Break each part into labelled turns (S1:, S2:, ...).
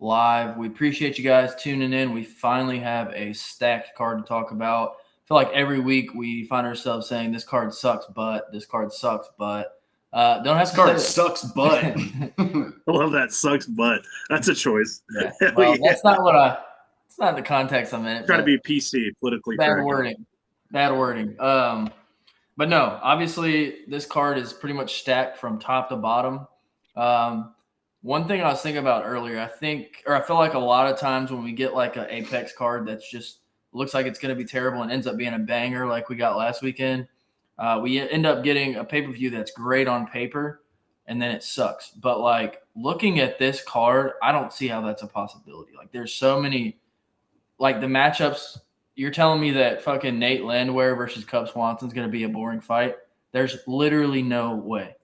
S1: live. We appreciate you guys tuning in. We finally have a stacked card to talk about. I feel like every week we find ourselves saying this card sucks, but this card sucks, but don't have
S2: This
S1: to say
S2: card
S1: it.
S2: sucks butt.
S3: I love that sucks, but that's a choice.
S1: Yeah.
S3: Hell
S1: Well,
S3: yeah.
S1: that's not what I. It's not the context I'm in it,
S3: Try to
S1: but
S3: be PC, politically
S1: bad
S3: correct.
S1: wording. Bad wording. But no, obviously this card is pretty much stacked from top to bottom. Um, one thing I was thinking about earlier, I feel like a lot of times when we get like an Apex card that's just looks like it's going to be terrible and ends up being a banger, like we got last weekend, we end up getting a pay per view that's great on paper, and then it sucks. But like looking at this card, I don't see how that's a possibility. Like there's so many, like the matchups. You're telling me that fucking Nate Landwehr versus Cub Swanson's going to be a boring fight? There's literally no way.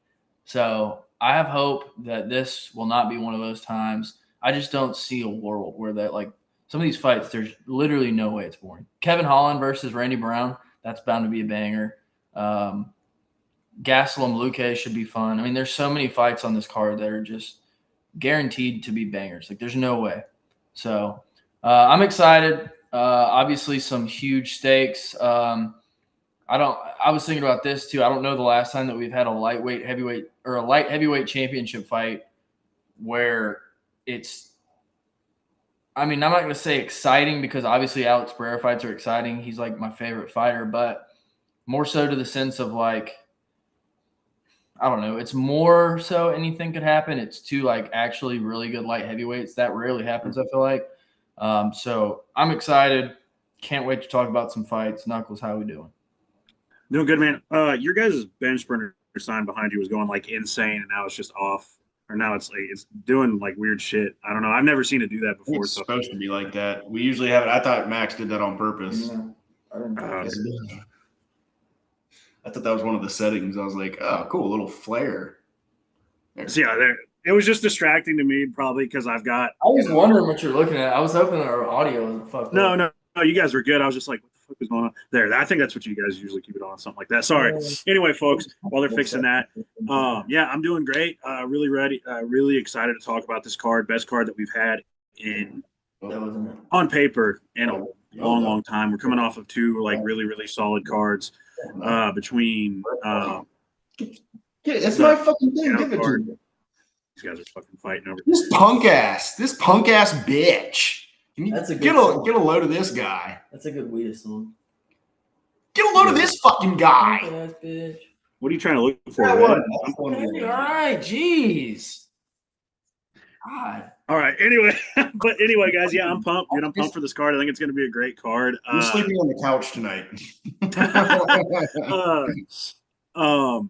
S1: So I have hope that this will not be one of those times. I just don't see a world where that like some of these fights. There's literally no way it's boring. Kevin Holland versus Randy Brown. That's bound to be a banger. Um, Gastelum Luque should be fun. I mean, there's so many fights on this card that are just guaranteed to be bangers. Like there's no way. So I'm excited. Obviously, some huge stakes. I don't. I was thinking about this too. I don't know the last time that we've had a lightweight heavyweight or a light heavyweight championship fight where it's. I mean, I'm not going to say exciting because obviously Alex Pereira fights are exciting. He's like my favorite fighter, but more so to the sense of like I don't know. It's more so anything could happen. It's two like actually really good light heavyweights. That rarely happens, I feel like. So I'm excited. Can't wait to talk about some fights. Knuckles, how we doing?
S3: Doing good, man. Your guys' bench burner sign behind you was going like insane, and now it's just off. Or now it's like it's doing like weird shit. I don't know. I've never seen it do that before.
S2: It's
S3: So
S2: supposed to be like that. We usually have it. I thought Max did that on purpose.
S1: I didn't
S2: I thought that was one of the settings. I was like, oh, cool, a little flare.
S3: so yeah, it was just distracting to me, probably because I've got.
S1: I was wondering what you're looking at. I was hoping our audio wasn't fucked
S3: No,
S1: up.
S3: no, you guys were good. I was just like, what the fuck is going on there? I think that's what you guys usually keep it on, something like that. Sorry. Anyway, folks, while they're fixing that, yeah, I'm doing great. Really ready. Really excited to talk about this card. Best card that we've had in
S1: That wasn't it.
S3: on paper in a long time. We're coming off of two like really solid cards between.
S2: Yeah, that's my fucking thing. Give it to
S3: card.
S2: me.
S3: These guys are fucking fighting over.
S2: This punk ass bitch.
S1: That's a good
S2: get
S1: song.
S2: a load of this guy.
S1: That's a good Weeda song.
S2: Get a load of this fucking guy.
S1: Ass bitch.
S3: What are you trying to look for?
S2: That
S3: Red?
S2: one.
S1: All right, jeez. God.
S3: All right. Anyway, but anyway, guys, yeah, I'm pumped. Dude, I'm pumped for this card. I think it's going to be a great card.
S2: I'm sleeping on the couch tonight.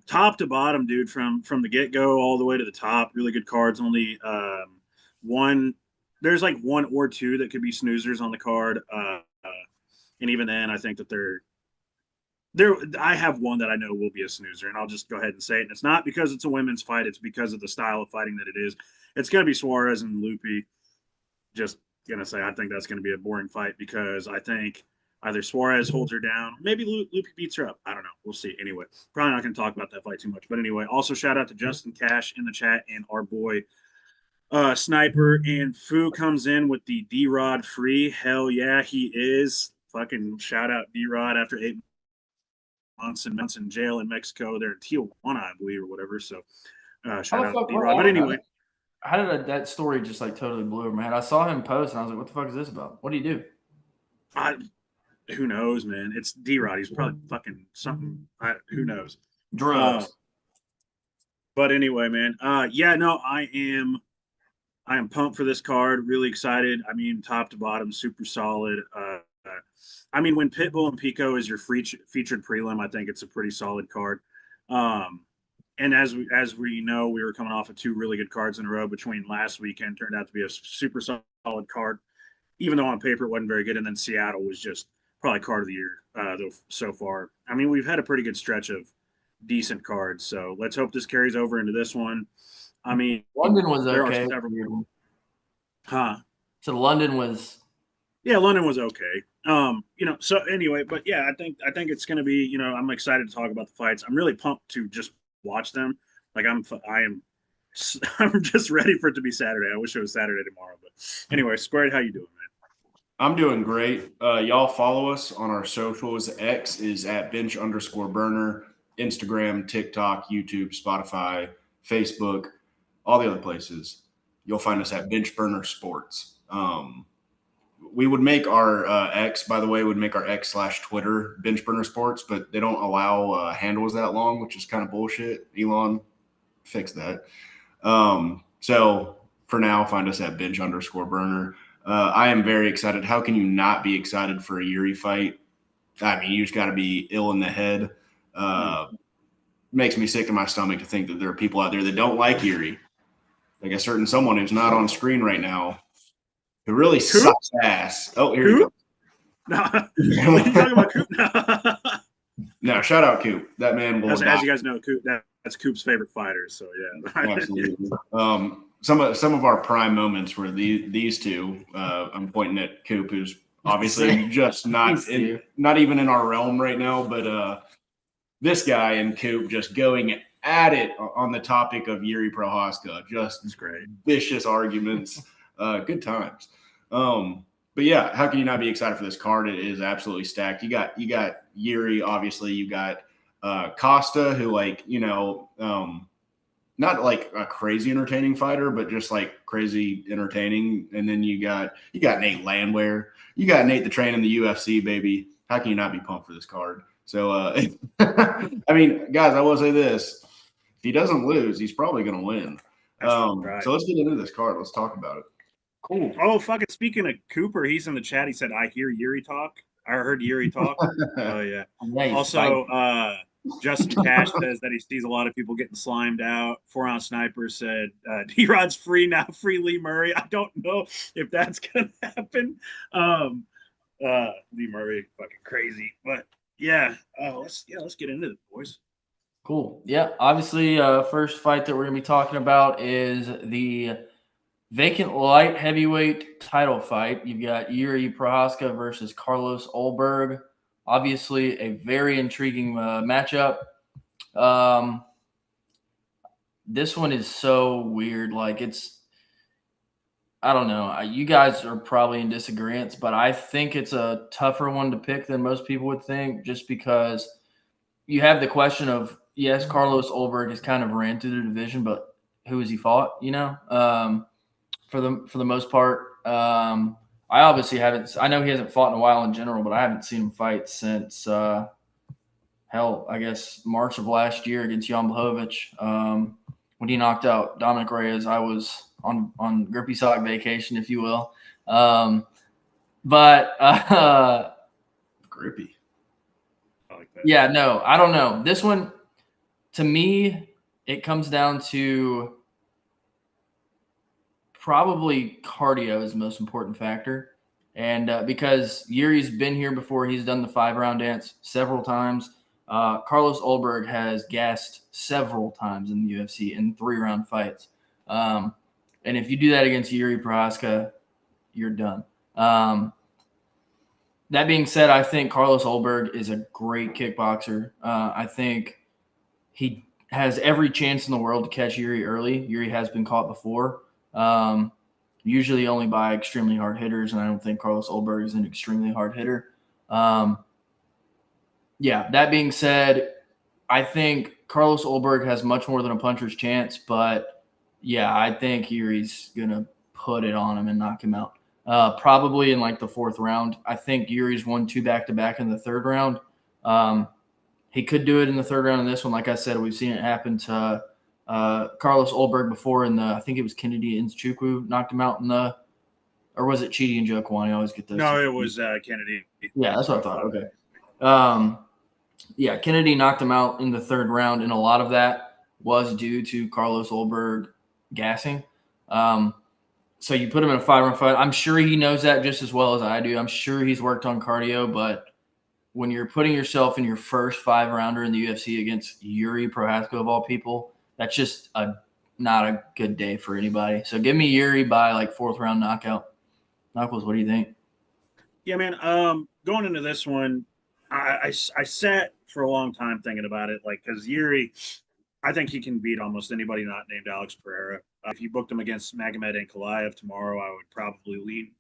S3: Top to bottom, dude, from the get go all the way to the top. Really good cards. Only one. There's like one or two that could be snoozers on the card, and even then, I think that they're there. I have one that I know will be a snoozer, and I'll just go ahead and say it. And it's not because it's a women's fight; it's because of the style of fighting that it is. It's going to be Suarez and Lupi. Just gonna say, I think that's going to be a boring fight because I think either Suarez holds her down, maybe Lupi beats her up. I don't know. We'll see. Anyway, probably not going to talk about that fight too much. But anyway, also shout out to Justin Cash in the chat and our boy Sniper. And Fu comes in with the D-Rod free. Hell yeah, he is. Fucking shout out D-Rod after 8 months in jail in Mexico. They're in Tijuana, I believe, or whatever. So shout out D-Rod. But anyway.
S1: How did that story just like totally blew over my head? I saw him post and I was like, what the fuck is this about? What do you do?
S3: Who knows, man? It's D-Rod. He's probably fucking something. Who knows?
S1: Drugs.
S3: But anyway, man. Yeah, no, I am pumped for this card. Really excited. I mean, top to bottom, super solid. I mean, when Pitbull and Pico is your featured prelim, I think it's a pretty solid card. And as we know, we were coming off of two really good cards in a row between last weekend. Turned out to be a super solid card, even though on paper it wasn't very good. And then Seattle was just probably card of the year though, so far. I mean, we've had a pretty good stretch of decent cards. So let's hope this carries over into this one. I mean,
S1: London was
S3: there
S1: okay.
S3: are several. Huh?
S1: So London was.
S3: Yeah, London was okay. So anyway, but yeah, I think it's going to be, I'm excited to talk about the fights. I'm really pumped to just watch them. Like I am I'm just ready for it to be Saturday. I wish it was Saturday tomorrow. But anyway, Squared, how you doing, man?
S2: I'm doing great. Y'all follow us on our socials. X is at bench_burner, Instagram, TikTok, YouTube, Spotify, Facebook, all the other places. You'll find us at Bench Burner Sports. We would make our X, by the way, would make our X/Twitter Bench Burner Sports, but they don't allow handles that long, which is kind of bullshit. Elon, fix that. So for now, find us at bench_burner. I am very excited. How can you not be excited for a Yuri fight? I mean, you just got to be ill in the head. Makes me sick to my stomach to think that there are people out there that don't like Yuri. Like a certain someone who's not on screen right now who really sucks ass. Oh, here you go.
S3: No, what are you talking about, Coop? No.
S2: No, shout out Coop. That man will.
S3: As you guys know, Coop, that's Coop's favorite fighter. So yeah,
S2: absolutely. Some of our prime moments were these two. I'm pointing at Coop, who's obviously just not even in our realm right now. But this guy and Coop just going at it on the topic of Yuri Prohaska. Just
S3: great,
S2: vicious arguments. Good times. But yeah, how can you not be excited for this card? It is absolutely stacked. You got Yuri, obviously. You got Costa, who not like a crazy entertaining fighter, but just like crazy entertaining. And then you got Nate Landwehr. You got Nate the Train in the UFC, baby. How can you not be pumped for this card? So, I mean, guys, I will say this: if he doesn't lose, he's probably going to win.
S3: Right.
S2: So let's get into this card. Let's talk about it.
S3: Cool. Oh, fucking speaking of Cooper, he's in the chat. He said, "I hear Yuri talk." I heard Yuri talk. Oh yeah.
S1: Nice.
S3: Also, Justin Cash says that he sees a lot of people getting slimed out. 4-ounce Sniper said, D-Rod's free now, free Lee Murray. I don't know if that's going to happen. Lee Murray, fucking crazy. But yeah, let's get into it, boys.
S1: Cool. Yeah, obviously, first fight that we're going to be talking about is the vacant light heavyweight title fight. You've got Yuri Prohaska versus Carlos Ulberg. Obviously, a very intriguing matchup. This one is so weird. Like, I don't know. You guys are probably in disagreement, but I think it's a tougher one to pick than most people would think, just because you have the question of, yes, Carlos Ulberg has kind of ran through the division, but who has he fought? For the most part. I obviously haven't. I know he hasn't fought in a while in general, but I haven't seen him fight since I guess March of last year against Jan Blachowicz, when he knocked out Dominic Reyes. I was on grippy sock vacation, if you will.
S2: Grippy.
S3: I like that.
S1: Yeah, no, I don't know. This one, to me, it comes down to probably cardio is the most important factor. And because Yuri's been here before, he's done the 5-round dance several times. Carlos Ulberg has gassed several times in the UFC in 3-round fights. And if you do that against Yuri Prohaska, you're done. That being said, I think Carlos Ulberg is a great kickboxer. I think he has every chance in the world to catch Yuri early. Yuri has been caught before. Usually only by extremely hard hitters, and I don't think Carlos Ulberg is an extremely hard hitter. Yeah, that being said, I think Carlos Ulberg has much more than a puncher's chance, but yeah, I think Yuri's going to put it on him and knock him out. Probably in like the 4th round. I think Yuri's won 2 back-to-back in the 3rd round. He could do it in the 3rd round in this one. Like I said, we've seen it happen to Carlos Ulberg before in I think it was Kennedy Nzechukwu knocked him out or was it Chidi and Njokuani? I always get those.
S3: No, it was Kennedy.
S1: Yeah, that's what I thought. Okay. Yeah, Kennedy knocked him out in the 3rd round, and a lot of that was due to Carlos Ulberg gassing. So you put him in a 5-round fight. I'm sure he knows that just as well as I do. I'm sure he's worked on cardio, but when you're putting yourself in your first 5-rounder in the UFC against Yuri Prohaska of all people, that's just not a good day for anybody. So give me Yuri by like 4th round knockout. Knuckles, what do you think?
S3: Yeah, man. Going into this one, I sat for a long time thinking about it, like because Yuri, I think he can beat almost anybody not named Alex Pereira. If you booked him against Magomed and Ankalaev tomorrow, I would probably lean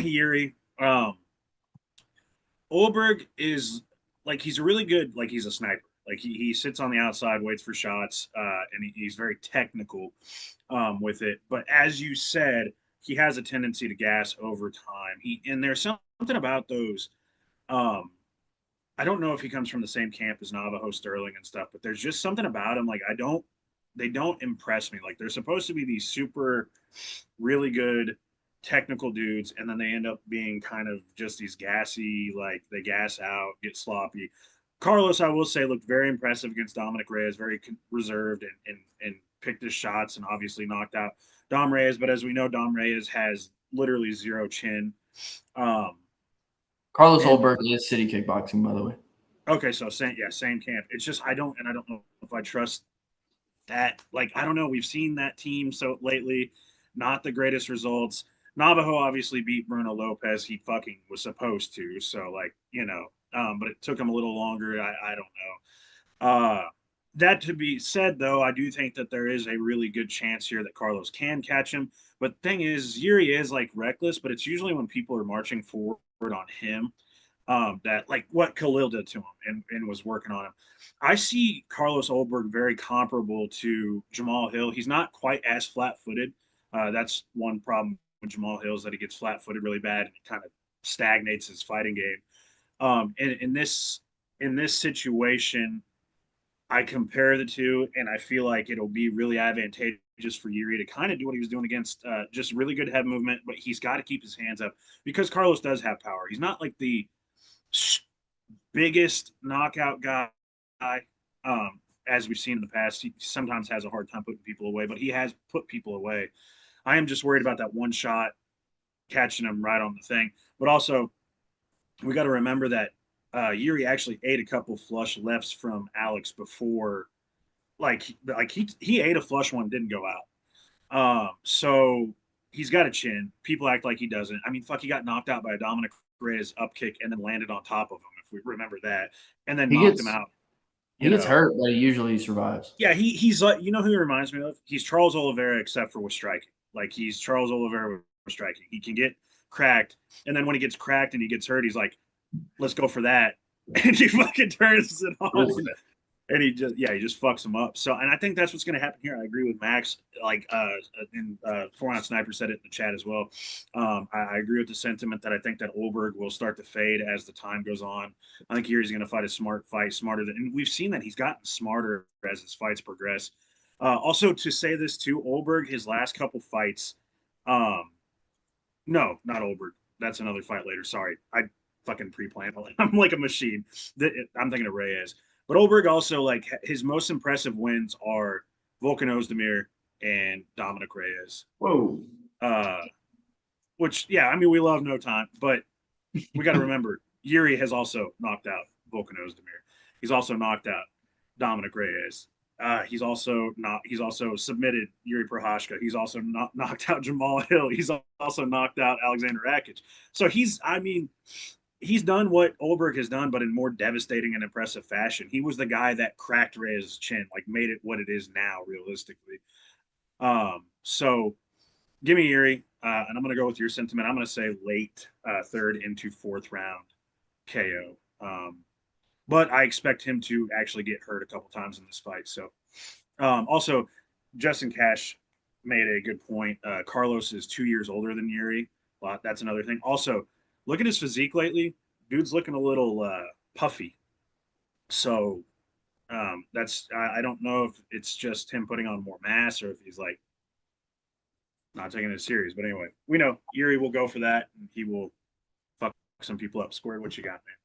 S3: Yuri. Olberg is like he's a really good like he's a sniper. Like he sits on the outside, waits for shots, and he's very technical with it. But as you said, he has a tendency to gas over time. And there's something about those. Um, I don't know if he comes from the same camp as Navajo Sterling and stuff, but there's just something about him. Like they don't impress me. Like they're supposed to be these super, really good technical dudes, and then they end up being kind of just these gassy, like they gas out, get sloppy. Carlos, I will say, looked very impressive against Dominic Reyes, very reserved and picked his shots and obviously knocked out Dom Reyes. But as we know, Dom Reyes has literally zero chin. Um,
S1: Carlos
S3: and
S1: Olberg is City Kickboxing, by the way.
S3: okay, so same camp. It's just I don't know if I trust that. Like I don't know. We've seen that team so lately, not the greatest results. Navajo obviously beat Bruno Lopez. He fucking was supposed to. So like but it took him a little longer. I don't know. That to be said, though, I do think that there is a really good chance here that Carlos can catch him. But the thing is, Yuri is like reckless, but it's usually when people are marching forward on him that like what Khalil did to him and was working on him. I see Carlos Olberg very comparable to Jamal Hill. He's not quite as flat footed. That's one problem with Jamal Hill is that he gets flat footed really bad and it kind of stagnates his fighting game. In this situation, I compare the two, and I feel like it'll be really advantageous for Yuri to kind of do what he was doing against just really good head movement, but he's got to keep his hands up because Carlos does have power. He's not like the biggest knockout guy, as we've seen in the past. He sometimes has a hard time putting people away, but he has put people away. I am just worried about that one shot catching him right on the thing. But also, we got to remember that Yuri actually ate a couple flush lefts from Alex before, he ate a flush one, didn't go out. So he's got a chin. People act like he doesn't. I mean, fuck, he got knocked out by a Dominic Reyes up kick and then landed on top of him, if we remember that, and then
S1: He
S3: knocked him
S1: gets
S3: out.
S1: he gets hurt, but he usually survives.
S3: Yeah, he's like who he reminds me of? He's Charles Oliveira except for with striking. Like he's Charles Oliveira with striking. He can get cracked, and then when he gets cracked and he gets hurt, he's like, "Let's go for that," and he fucking turns it on. And he just fucks him up. So, and I think that's what's going to happen here. I agree with Max. Like, and 4-ounce Sniper said it in the chat as well. I agree with the sentiment that I think that Olberg will start to fade as the time goes on. I think Yuri's going to fight a smart fight, smarter than, and we've seen that he's gotten smarter as his fights progress. Also, to say this too, Olberg, his last couple fights, no, not Olberg. That's another fight later. Sorry, I fucking pre-planned. I'm like a machine. I'm thinking of Reyes. But Olberg also, like, his most impressive wins are Volkan Ozdemir and Dominic Reyes.
S2: Whoa.
S3: Which, yeah, I mean, we love no time, but we got to remember Yuri has also knocked out Volkan Ozdemir. He's also knocked out Dominic Reyes. He's also submitted Yuri Prohashka. He's also knocked out Jamal Hill. He's also knocked out Alexander Rakic. So he's done what Olberg has done, but in more devastating and impressive fashion. He was the guy that cracked Reyes' chin, like made it what it is now, realistically. So give me Yuri, and I'm going to go with your sentiment. I'm going to say late third into fourth round KO. But I expect him to actually get hurt a couple times in this fight. So also, Justin Cash made a good point. Carlos is 2 years older than Yuri. That's another thing. Also, look at his physique lately. Dude's looking a little puffy. So I don't know if it's just him putting on more mass or if he's like not taking it serious. But anyway, we know Yuri will go for that and he will fuck some people up. Squared, what you got, man?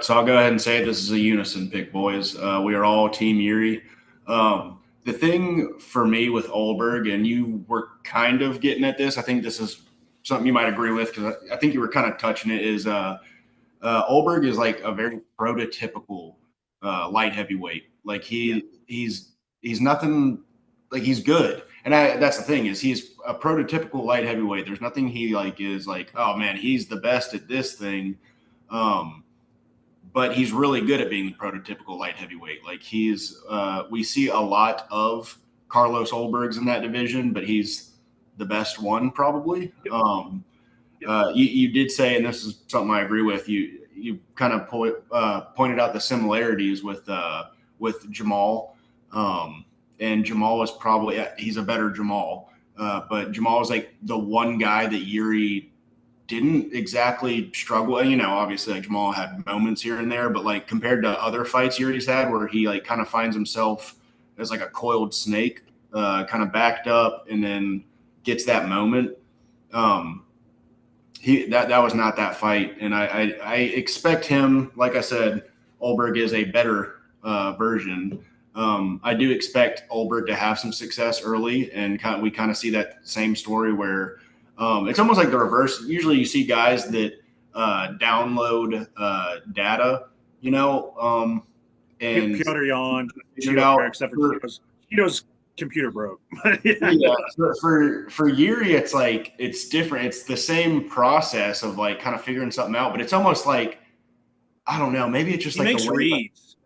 S2: So I'll go ahead and say this is a unison pick, boys. We are all Team Yuri. The thing for me with Olberg, and you were kind of getting at this, I think this is something you might agree with because I think you were kind of touching it, is Olberg is like a very prototypical light heavyweight. Like he's nothing, like he's good. And that's the thing, is he's a prototypical light heavyweight. There's nothing he like is like, oh man, he's the best at this thing. but he's really good at being the prototypical light heavyweight. Like we see a lot of Carlos Olbergs in that division, but he's the best one probably. You did say, and this is something I agree with, you kind of pointed out the similarities with Jamal. And Jamal is probably, he's a better Jamal. But Jamal is like the one guy that Yuri didn't exactly struggle. And, obviously like Jamal had moments here and there, but like compared to other fights Yuri's had where he like kind of finds himself as like a coiled snake, kind of backed up and then gets that moment. That was not that fight. And I expect him, like I said, Olberg is a better version. I do expect Olberg to have some success early, and we kind of see that same story where it's almost like the reverse. Usually you see guys that download data, and
S3: Piotr Jan, except for Cheeto's computer broke.
S2: Yeah, for Yuri, it's like it's different. It's the same process of like kind of figuring something out, but it's almost like I don't know. Maybe it's just
S3: he
S2: like
S3: makes
S2: the way
S3: reads.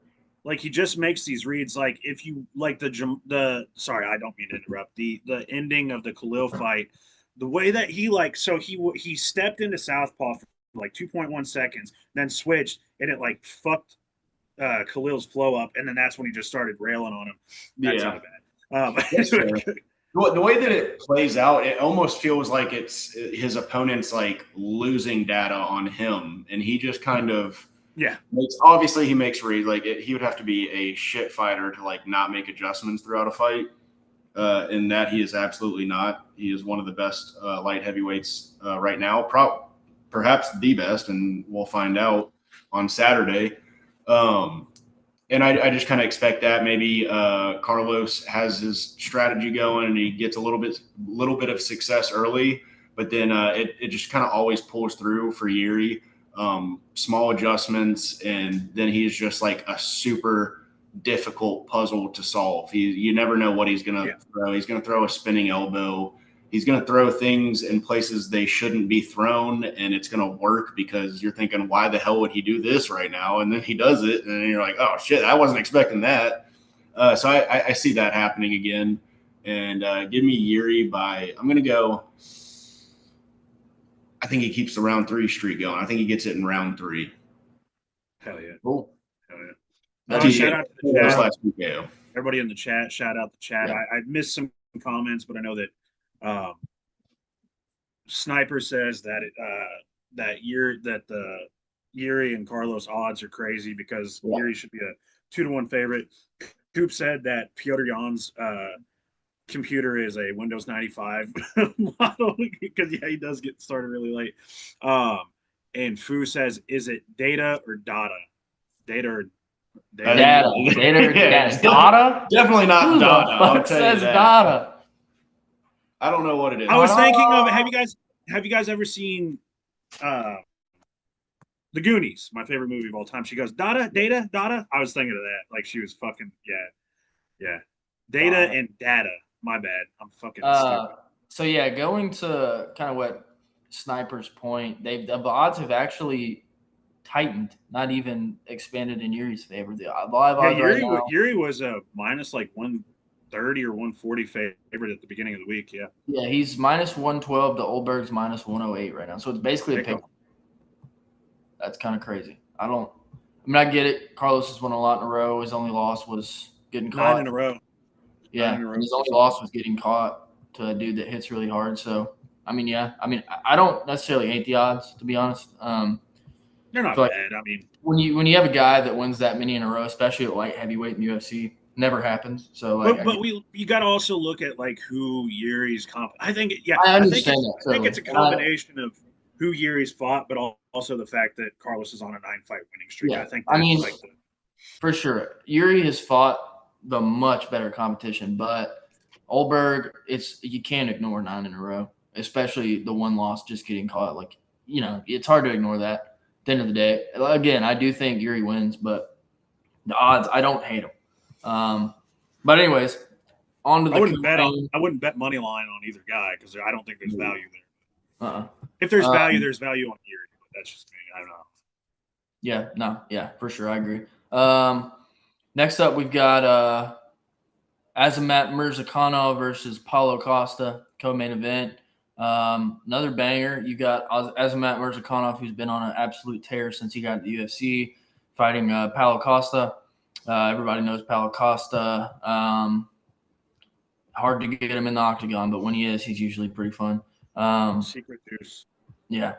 S3: Like he just makes these reads. Like if you like the sorry, I don't mean to interrupt the ending of the Khalil fight, the way that he stepped into southpaw for like 2.1 seconds, then switched, and it like fucked Khalil's flow up, and then that's when he just started railing on him. That's not bad.
S2: The way that it plays out, it almost feels like it's his opponent's like losing data on him, and he just kind of obviously he makes reads. Like he would have to be a shit fighter to like not make adjustments throughout a fight, and that he is absolutely not. He is one of the best light heavyweights right now, perhaps the best, and we'll find out on Saturday. And I just kind of expect that maybe Carlos has his strategy going and he gets a little bit of success early, but then it just kind of always pulls through for Yuri. Small adjustments, and then he's just like a super difficult puzzle to solve. You never know what he's going to throw. He's going to throw a spinning elbow. He's going to throw things in places they shouldn't be thrown, and it's going to work because you're thinking, why the hell would he do this right now? And then he does it, and then you're like, oh, shit, I wasn't expecting that. So I see that happening again. And give me Yuri I'm going to go – I think he keeps the round 3 streak going. I think he gets it in round 3.
S3: Hell yeah.
S1: Cool.
S3: Hell yeah. Shout out to the chat. Everybody in the chat, shout out the chat. Yeah. I missed some comments, but I know that Sniper says that the Yuri and Carlos odds are crazy because Yuri should be a 2-1 favorite. Coop said that Piotr Jan's computer is a Windows 95 model because he does get started really late. And Fu says, is it data or data? Data or data?
S1: Data?
S2: Definitely not
S1: Who
S2: data.
S1: I'll tell you that. Data.
S2: I don't know what it is.
S3: I was thinking of have you guys ever seen The Goonies, my favorite movie of all time? She goes, data. I was thinking of that. Like she was fucking yeah. Data and data. My bad. I'm fucking stupid.
S1: So yeah, going to kind of what Sniper's point, the odds have actually tightened, not even expanded in Yuri's favor. The live odds
S3: Yuri was a minus like 130 or 140 favorite at the beginning of the week.
S1: Yeah, he's minus 112 to Olberg's minus 108 right now. So it's basically a pick. That's kind of crazy. I get it. Carlos has won a lot in a row. His only loss was getting caught.
S3: 9 in a row.
S1: Yeah, and his only loss was getting caught to a dude that hits really hard. So, I don't necessarily hate the odds, to be honest.
S3: They're not bad. I mean,
S1: when you have a guy that wins that many in a row, especially at light heavyweight in the UFC, never happens. So,
S3: you got to also look at like who Yuri's comp. I think
S1: I understand that.
S3: I think it's a combination of who Yuri's fought, but also the fact that Carlos is on a 9-fight winning streak.
S1: Yeah,
S3: I think.
S1: For sure, Yuri has fought the much better competition, but Olberg, you can't ignore 9 in a row, especially the one loss just getting caught. Like, it's hard to ignore that. At the end of the day, again, I do think Yuri wins, but the odds, I don't hate them. But anyways, on to the.
S3: I wouldn't bet money line on either guy because I don't think there's value there. If there's value, there's value on Yuri. But that's just me. I don't know.
S1: Yeah, no, yeah, for sure. I agree. Next up, we've got Azamat Murzakanov versus Paulo Costa, co-main event. Another banger. You got Azamat Murzakanov, who's been on an absolute tear since he got to the UFC, fighting Paulo Costa. Everybody knows Paulo Costa. Hard to get him in the octagon, but when he is, he's usually pretty fun.
S3: Secret juice.
S1: Yeah.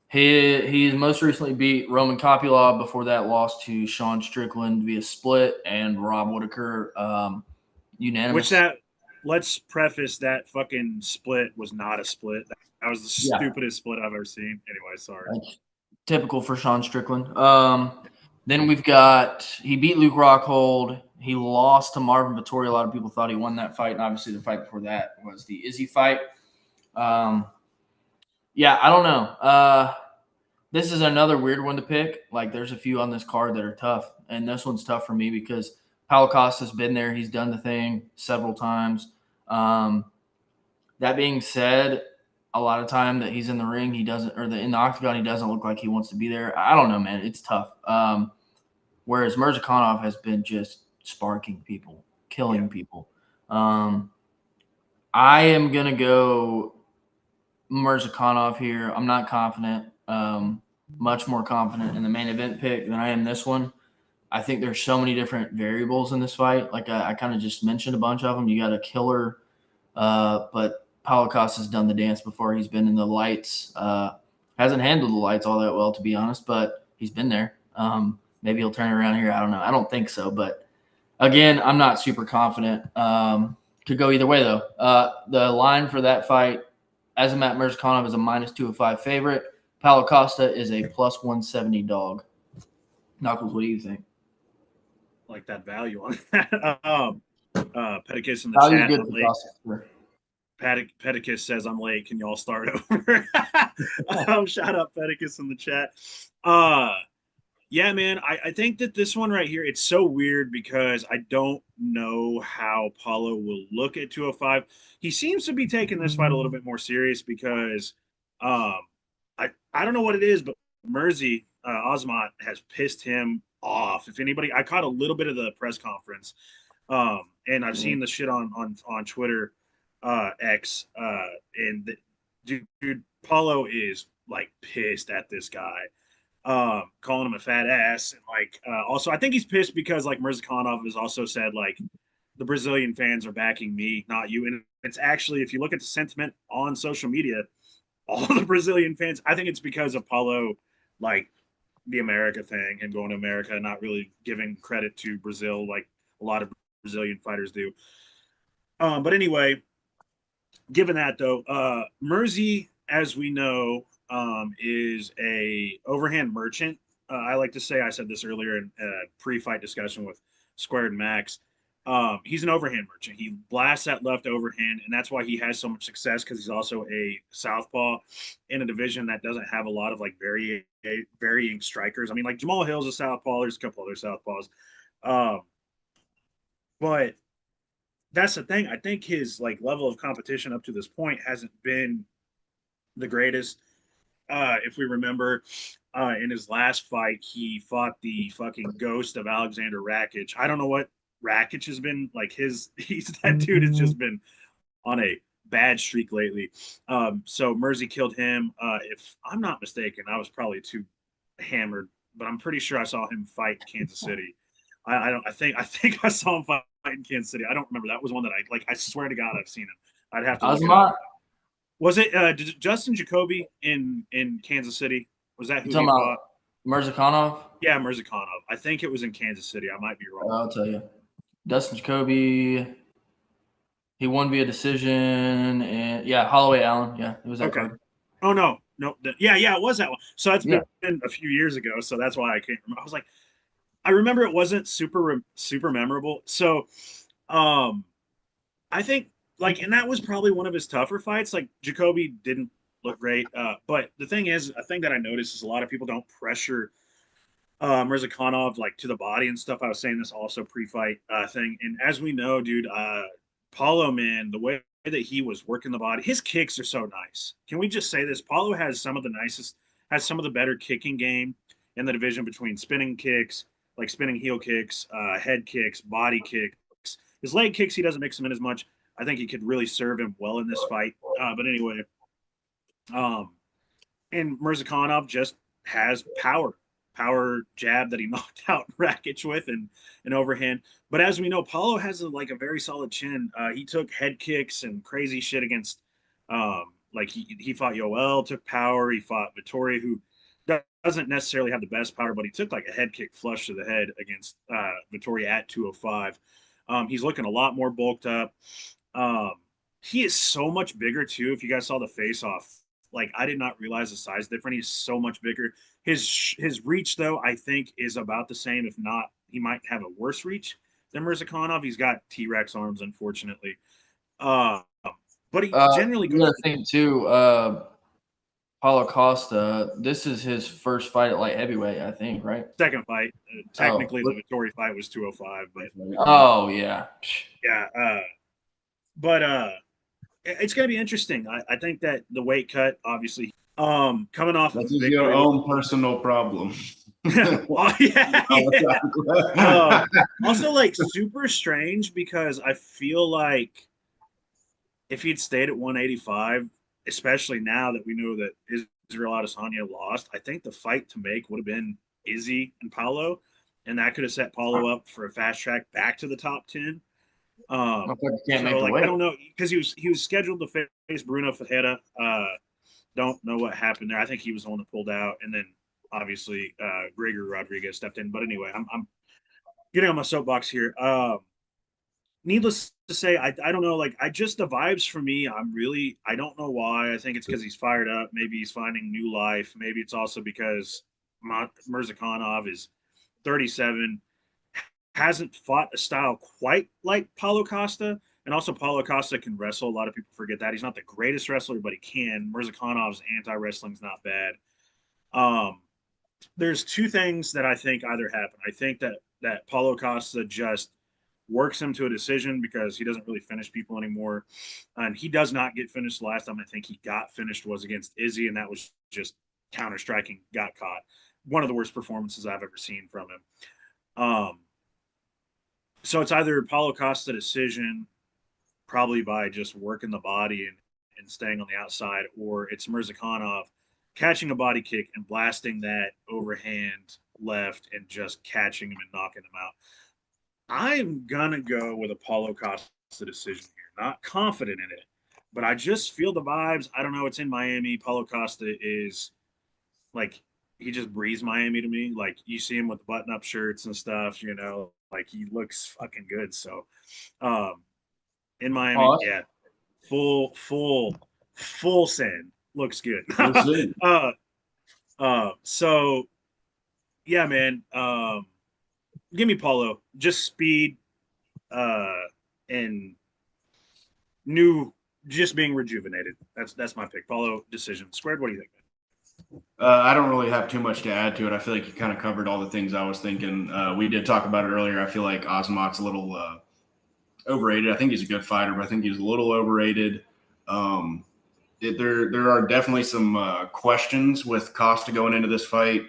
S1: He's most recently beat Roman Kopylov. Before that, lost to Sean Strickland via split, and Rob Whitaker unanimous.
S3: Let's preface that fucking split was not a split. That was the stupidest split I've ever seen. Anyway, sorry.
S1: That's typical for Sean Strickland. Then we've got he beat Luke Rockhold. He lost to Marvin Vettori. A lot of people thought he won that fight, and obviously the fight before that was the Izzy fight. Yeah, I don't know. This is another weird one to pick. Like, there's a few on this card that are tough, and this one's tough for me because Paulo Costa's been there. He's done the thing several times. That being said, a lot of time that he's in the ring, he doesn't, or in the octagon, he doesn't look like he wants to be there. I don't know, man. It's tough. Whereas Murzakanov has been just sparking people, killing people. I am gonna go Murzakanov here. I'm not confident. Much more confident in the main event pick than I am this one. I think there's so many different variables in this fight. Like I kind of just mentioned a bunch of them. You got a killer, but Paulo Costa's done the dance before. He's been in the lights. Hasn't handled the lights all that well, to be honest, but he's been there. Maybe he'll turn it around here. I don't know. I don't think so, but again, I'm not super confident. Could go either way though. The line for that fight, Azamat Murzakanov is a -205 favorite. Paulo Costa is a +170 dog. Knuckles, what do you think?
S3: Like that value on that. Pedicus in the
S1: Value's
S3: chat.
S1: good
S3: I'm
S1: for
S3: late.
S1: Costa.
S3: Pedicus says I'm late. Can y'all start over? Shout out Pedicus in the chat. Yeah, man. I think that this one right here, it's so weird because I don't know how Paulo will look at 205. He seems to be taking this fight a little bit more serious because I don't know what it is, but Mersey Osmont has pissed him off. If anybody, I caught a little bit of the press conference, and I've seen the shit on Twitter, X, and dude, Paulo is like pissed at this guy, calling him a fat ass, and like also I think he's pissed because like Murzakanov has also said like the Brazilian fans are backing me, not you, and it's actually if you look at the sentiment on social media, all the Brazilian fans. I think it's because of Paulo, like the America thing and going to America, not really giving credit to Brazil like a lot of Brazilian fighters do. But anyway, given that though, Mersey, as we know, is a overhand merchant. I like to say, I said this earlier in a pre-fight discussion with Squared and Max. He's an overhand merchant. He blasts that left overhand, and that's why he has so much success because he's also a southpaw in a division that doesn't have a lot of like varying strikers. I mean, like Jamal Hill's a southpaw. There's a couple other southpaws, but that's the thing. I think his like level of competition up to this point hasn't been the greatest. If we remember, in his last fight, he fought the fucking ghost of Alexander Rakic. I don't know what Rakic has been like. That dude has just been on a bad streak lately. So Mersey killed him. If I'm not mistaken, I was probably too hammered, but I'm pretty sure I saw him fight in Kansas City. I don't. I think I saw him fight in Kansas City. I don't remember. That was one that I like. I swear to God, I've seen him. I'd have to look it up. Was it Justin Jacoby in Kansas City? Was that who he fought?
S1: Murzakanov?
S3: Yeah, Murzakanov. I think it was in Kansas City. I might be wrong.
S1: I'll tell you. Dustin Jacoby, he won via decision, and yeah, Holloway Allen. Yeah, it was that card.
S3: Oh no, yeah, it was that one. So that's been a few years ago. So that's why I can't remember. I was like, I remember it wasn't super memorable. So, I think like, and that was probably one of his tougher fights. Like Jacoby didn't look great, but the thing is, a thing that I noticed is a lot of people don't pressure Murzakanov like to the body and stuff. I was saying this also pre-fight thing, and as we know, dude, Paulo, man, the way that he was working the body, his kicks are so nice. Can we just say this? Paulo has some of the nicest, has some of the better kicking game in the division between spinning kicks, like spinning heel kicks, head kicks, body kicks. His leg kicks, he doesn't mix them in as much. I think he could really serve him well in this fight. But anyway, and Mirzakhanov just has power jab that he knocked out Rakic with and an overhand. But as we know, Paulo has like a very solid chin. He took head kicks and crazy shit against, like he fought Yoel, took power. He fought Vittori, who doesn't necessarily have the best power, but he took like a head kick flush to the head against Vittori at 205. He's looking a lot more bulked up. He is so much bigger too. If you guys saw the face off, like I did not realize the size difference. He's so much bigger. His reach though, I think, is about the same. If not, he might have a worse reach than Mirzakhanov. He's got T-Rex arms, unfortunately. But he generally
S1: you
S3: goes.
S1: got to think too. Paulo Costa. This is his first fight at light heavyweight, I think, right?
S3: Second fight. Technically, the Vittori fight was 205, but
S1: oh yeah,
S3: yeah. But it's going to be interesting. I think that the weight cut, obviously, coming off
S2: That's
S3: of victory,
S2: your own personal problem.
S3: oh, yeah. Also, like super strange because I feel like if he'd stayed at 185, especially now that we know that Israel Adesanya lost, I think the fight to make would have been Izzy and Paulo, and that could have set Paulo up for a fast track back to the top 10.
S1: can't make the
S3: like
S1: weight.
S3: I don't know because he was scheduled to face Bruno Ferreira. Don't know what happened there. I think he was the one that pulled out, and then obviously Gregory Rodriguez stepped in. But anyway, I'm getting on my soapbox here. Needless to say, I don't know. Like the vibes for me, I don't know why. I think it's because he's fired up. Maybe he's finding new life. Maybe it's also because Mirzakhanov is 37. Hasn't fought a style quite like Paulo Costa. And also, Paulo Costa can wrestle. A lot of people forget that. He's not the greatest wrestler, but he can. Mirzakhanov's anti-wrestling is not bad. There's two things that I think either happen. I think that Paulo Costa just works him to a decision because he doesn't really finish people anymore. And he does not get finished. The last time I think he got finished was against Izzy, and that was just counter-striking, got caught. One of the worst performances I've ever seen from him. So it's either Paulo Costa decision, probably by just working the body and staying on the outside, or it's Mirzakhanov catching a body kick and blasting that overhand left and just catching him and knocking him out. I'm going to go with a Paulo Costa decision here. Not confident in it, but I just feel the vibes. I don't know. It's in Miami. Paulo Costa is like, he just breathes Miami to me. Like you see him with the button-up shirts and stuff, like he looks fucking good. So, in Miami, yeah, full send looks good. So yeah, man. Give me Paulo. Just speed, and just being rejuvenated. That's my pick. Paulo decision. Squared. What do you think?
S2: I don't really have too much to add to it. I feel like you kind of covered all the things I was thinking. We did talk about it earlier. I feel like Osmot's a little overrated. I think he's a good fighter, but I think he's a little overrated. There are definitely some questions with Costa going into this fight.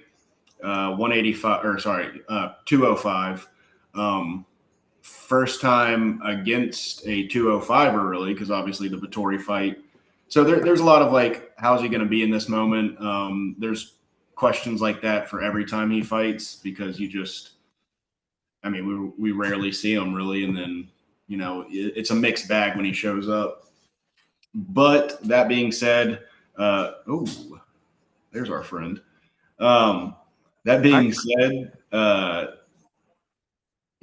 S2: 205. First time against a 205er, really, because obviously the Vittori fight. So there's a lot of like, how's he going to be in this moment? There's questions like that for every time he fights because we rarely see him really. And then, it's a mixed bag when he shows up. But that being said, there's our friend. That being said,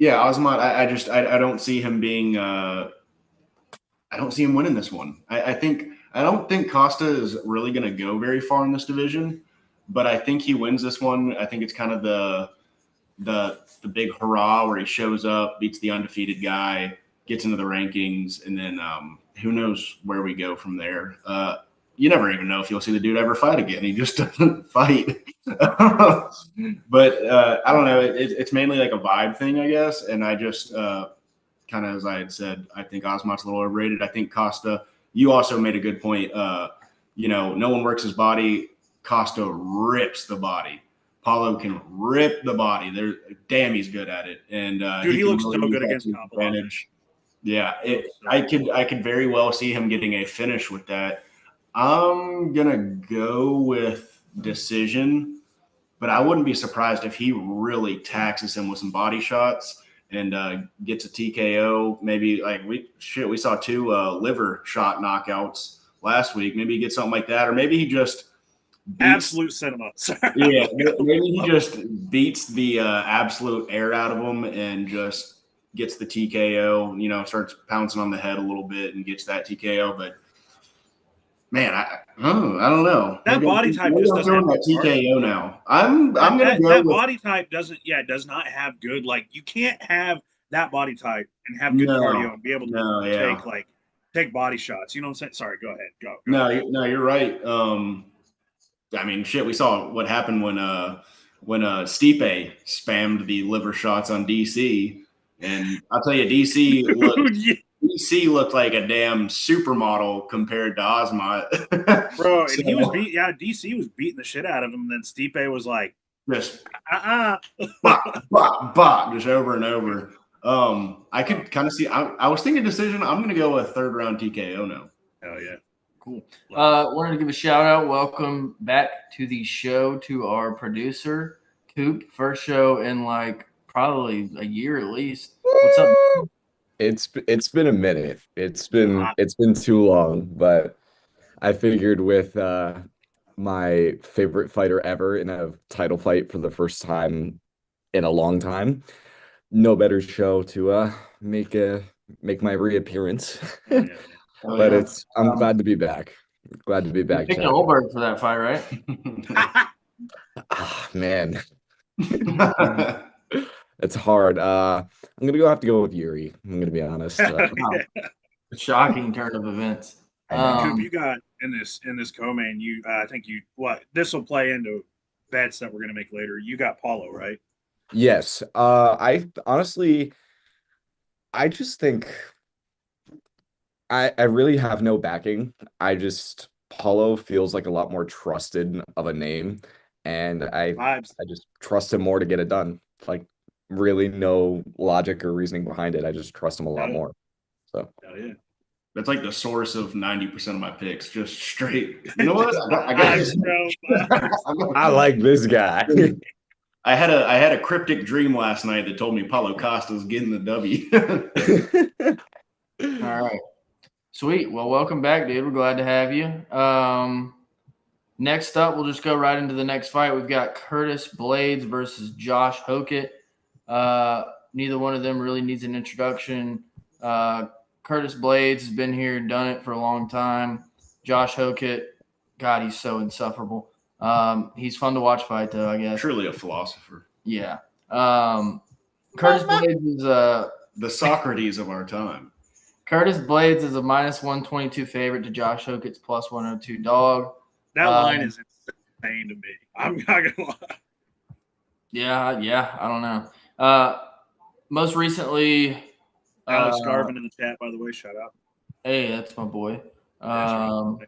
S2: Osmot, I don't see him being, I don't see him winning this one. I don't think Costa is really going to go very far in this division, but I think he wins this one. I think it's kind of the big hurrah where he shows up, beats the undefeated guy, gets into the rankings, and then who knows where we go from there. You never even know if you'll see the dude ever fight again. He just doesn't fight. But I don't know. It's mainly like a vibe thing, I guess. And I just kind of, as I had said, I think Osmot's a little overrated. I think Costa, you also made a good point. No one works his body. Costa rips the body. Paulo can rip the body. Damn, he's good at it, and
S3: Dude, he
S2: can
S3: looks
S2: really
S3: so
S2: use
S3: good
S2: that
S3: against
S2: to his
S3: Kamala.
S2: advantage. Yeah,
S3: So
S2: I could very well see him getting a finish with that. I'm gonna go with decision, but I wouldn't be surprised if he really taxes him with some body shots and gets a TKO. Maybe like we saw 2 liver shot knockouts last week. Maybe he gets something like that, or maybe he just beats.
S3: absolute cinema.
S2: Yeah, maybe he just beats the absolute air out of him and just gets the TKO. You know, starts pouncing on the head a little bit and gets that TKO. But man, I don't know.
S3: That body type just
S2: I'm
S3: doesn't have
S2: throwing that
S3: good cardio.
S2: TKO now. I'm gonna go
S3: That
S2: with
S3: body type does not have good, like, you can't have that body type and have good
S2: no,
S3: cardio and be able to
S2: no, yeah,
S3: take body shots. You know what I'm saying? Sorry, go ahead. Go.
S2: no, no. You're right. I mean, shit. We saw what happened when Stipe spammed the liver shots on DC, and I'll tell you,
S3: Dude, yeah.
S2: DC looked like a damn supermodel compared to Osmot.
S3: Bro, and
S2: So,
S3: he was DC was beating the shit out of him, and then Stipe was like,
S2: just
S3: uh-uh.
S2: bop, bop, bop, just over and over. I could kind of see. I was thinking decision. I'm going to go with 3rd round TKO now.
S3: Hell yeah.
S1: Cool. Wanted to give a shout out. Welcome back to the show to our producer, Coop. First show in like probably a year at least. What's up?
S4: It's been a minute. It's been too long, but I figured with my favorite fighter ever in a title fight for the first time in a long time, no better show to make my reappearance.
S3: Oh, yeah.
S2: Oh,
S4: But
S2: yeah.
S4: I'm glad to be back. Glad to be
S1: You're
S4: back,
S1: picking
S4: Chad.
S1: Olberg for that fight, right?
S4: Ah, man, it's hard. I'm gonna have to go with Yuri. I'm gonna be honest.
S1: Wow. Shocking turn of events.
S4: I know.
S3: Coop, you got in this co-main, you I think this will play into bets that we're gonna make later. You got Paulo, right?
S4: Yes. I honestly, I just think I really have no backing. Paulo feels like a lot more trusted of a name, and
S3: Vibes.
S4: I just trust him more to get it done. Like really no logic or reasoning behind it. I just trust him a lot more. So
S3: Hell yeah.
S2: That's like the source of 90% of my picks. Just straight. You know what? I got this.
S4: I like this guy.
S2: I had a cryptic dream last night that told me Paulo Costa's getting the W.
S1: All right. Sweet. Well, welcome back, dude. We're glad to have you. Next up, we'll just go right into the next fight. We've got Curtis Blades versus Josh Hokett. Neither one of them really needs an introduction. Curtis Blades has been here, done it for a long time. Josh Hokett, God, he's so insufferable. He's fun to watch fight, though, I guess.
S2: Truly a philosopher.
S1: Yeah. Curtis Blades is
S2: the Socrates of our time.
S1: Curtis Blades is a -122 favorite to Josh Hokett's +102 dog.
S3: That line is insane to me. I'm not gonna lie.
S1: Yeah, I don't know. Most recently,
S3: Alex Garvin in the chat, by the way, shout out.
S1: Hey, that's my boy.
S3: Right.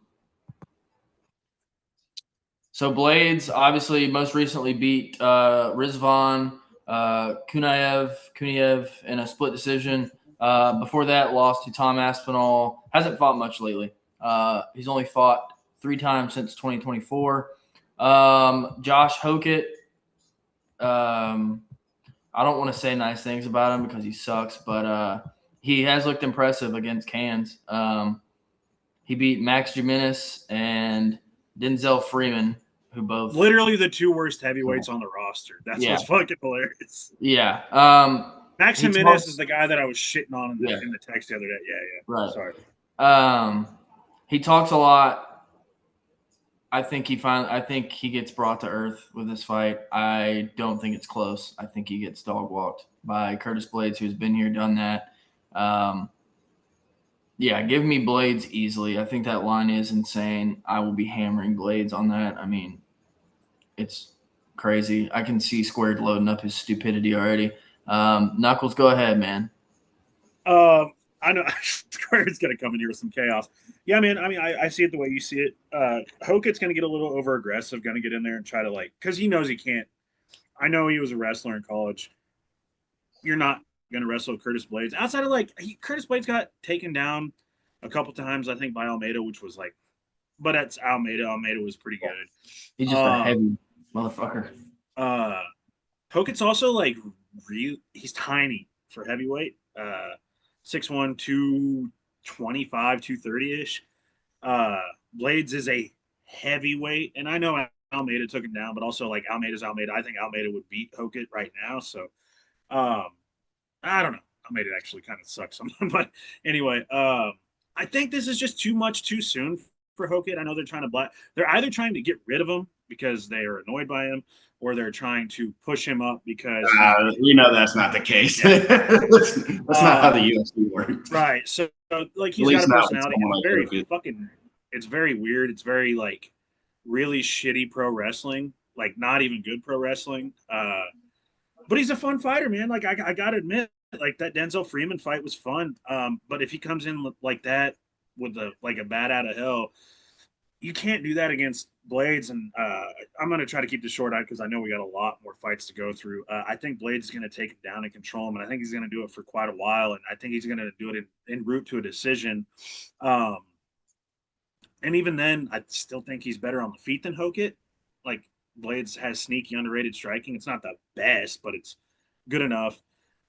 S1: So Blades obviously most recently beat Rizvan Kuniev in a split decision. Before that, lost to Tom Aspinall. Hasn't fought much lately. He's only fought 3 times since 2024. Josh Hokett. I don't want to say nice things about him because he sucks, but he has looked impressive against Cans. He beat Max Jimenez and Denzel Freeman, who both
S3: literally the 2 worst heavyweights on the roster. That's what's fucking hilarious.
S1: Yeah.
S3: Max Jimenez is the guy that I was shitting on in the text the other day. Yeah.
S1: Right.
S3: Sorry.
S1: He talks a lot. I think he gets brought to earth with this fight. I don't think it's close. I think he gets dog walked by Curtis Blades, who's been here, done that. Yeah, give me Blades easily. I think that line is insane. I will be hammering Blades on that. I mean, it's crazy. I can see Squared loading up his stupidity already. Knuckles, go ahead, man.
S3: I know Squared's going to come in here with some chaos. Yeah, man. I mean, I see it the way you see it. Hokett's going to get a little over aggressive, going to get in there and try to because he knows he can't. I know he was a wrestler in college. You're not going to wrestle Curtis Blades outside of Curtis Blades got taken down a couple times, I think, by Almeida, which was like, but that's Almeida. Almeida was pretty good.
S1: He's just a heavy motherfucker.
S3: Hokett's also like he's tiny for heavyweight. 6'1", 225, 230 ish. Blades is a heavyweight, and I know Almeida took him down, but also like Almeida's Almeida. I think Almeida would beat Hokett right now. So I don't know. Almeida actually kind of sucks, but anyway, I think this is just too much too soon for Hokett. I know they're either trying to get rid of him because they are annoyed by him, or they're trying to push him up because
S2: that's not the case. Yeah. that's not how the UFC works.
S3: Right. So like he's got a personality. It's very weird. It's very like really shitty pro wrestling, like not even good pro wrestling. But he's a fun fighter, man. Like I gotta admit, like that Denzel Freeman fight was fun. But if he comes in like that with a bat out of hell, you can't do that against Blades. And I'm gonna try to keep this short out because I know we got a lot more fights to go through. I think Blades is gonna take him down and control him, and I think he's gonna do it for quite a while. And I think he's gonna do it en route to a decision. And even then, I still think he's better on the feet than Hokett. Like Blades has sneaky, underrated striking. It's not the best, but it's good enough.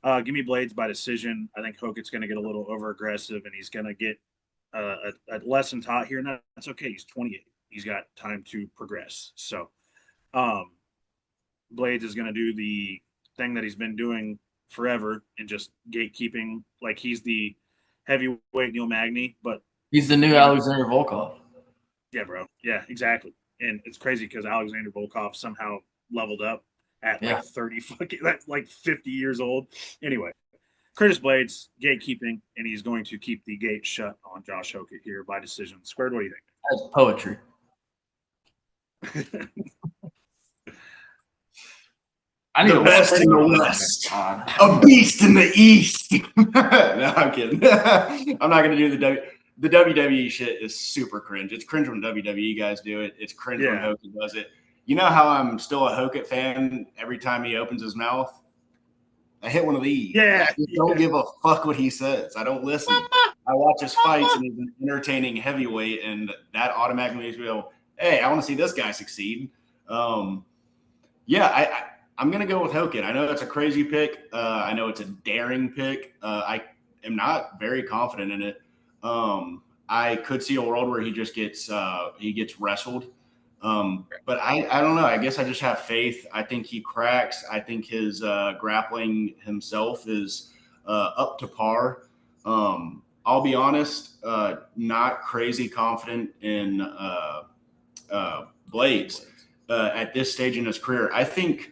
S3: Give me Blades by decision. I think Hokett's going to get a little over aggressive, and he's going to get a lesson taught here. And that's okay. He's 28. He's got time to progress. So Blades is going to do the thing that he's been doing forever and just gatekeeping. Like he's the heavyweight Neil Magny, but
S1: he's the new Alexander Volkov.
S3: Yeah, bro. Yeah, exactly. And it's crazy because Alexander Volkov somehow leveled up at like 30 like 50 years old. Anyway, Curtis Blades, gatekeeping, and he's going to keep the gate shut on Josh Hokett here by decision. Squared, what do you think?
S1: That's poetry.
S2: I need the best in the West, a beast in the East. No, I'm kidding. I'm not going to do the WWE shit is super cringe. It's cringe when WWE guys do it. It's cringe when Hokett does it. You know how I'm still a Hokett fan every time he opens his mouth? I hit one of these.
S3: Yeah.
S2: I just don't give a fuck what he says. I don't listen. I watch his fights, and he's an entertaining heavyweight, and that automatically makes me go, hey, I want to see this guy succeed. I'm going to go with Hokett. I know that's a crazy pick. I know it's a daring pick. I am not very confident in it. I could see a world where he just gets wrestled. But I don't know. I guess I just have faith. I think he cracks. I think his grappling himself is up to par. I'll be honest, not crazy confident in Blades at this stage in his career. I think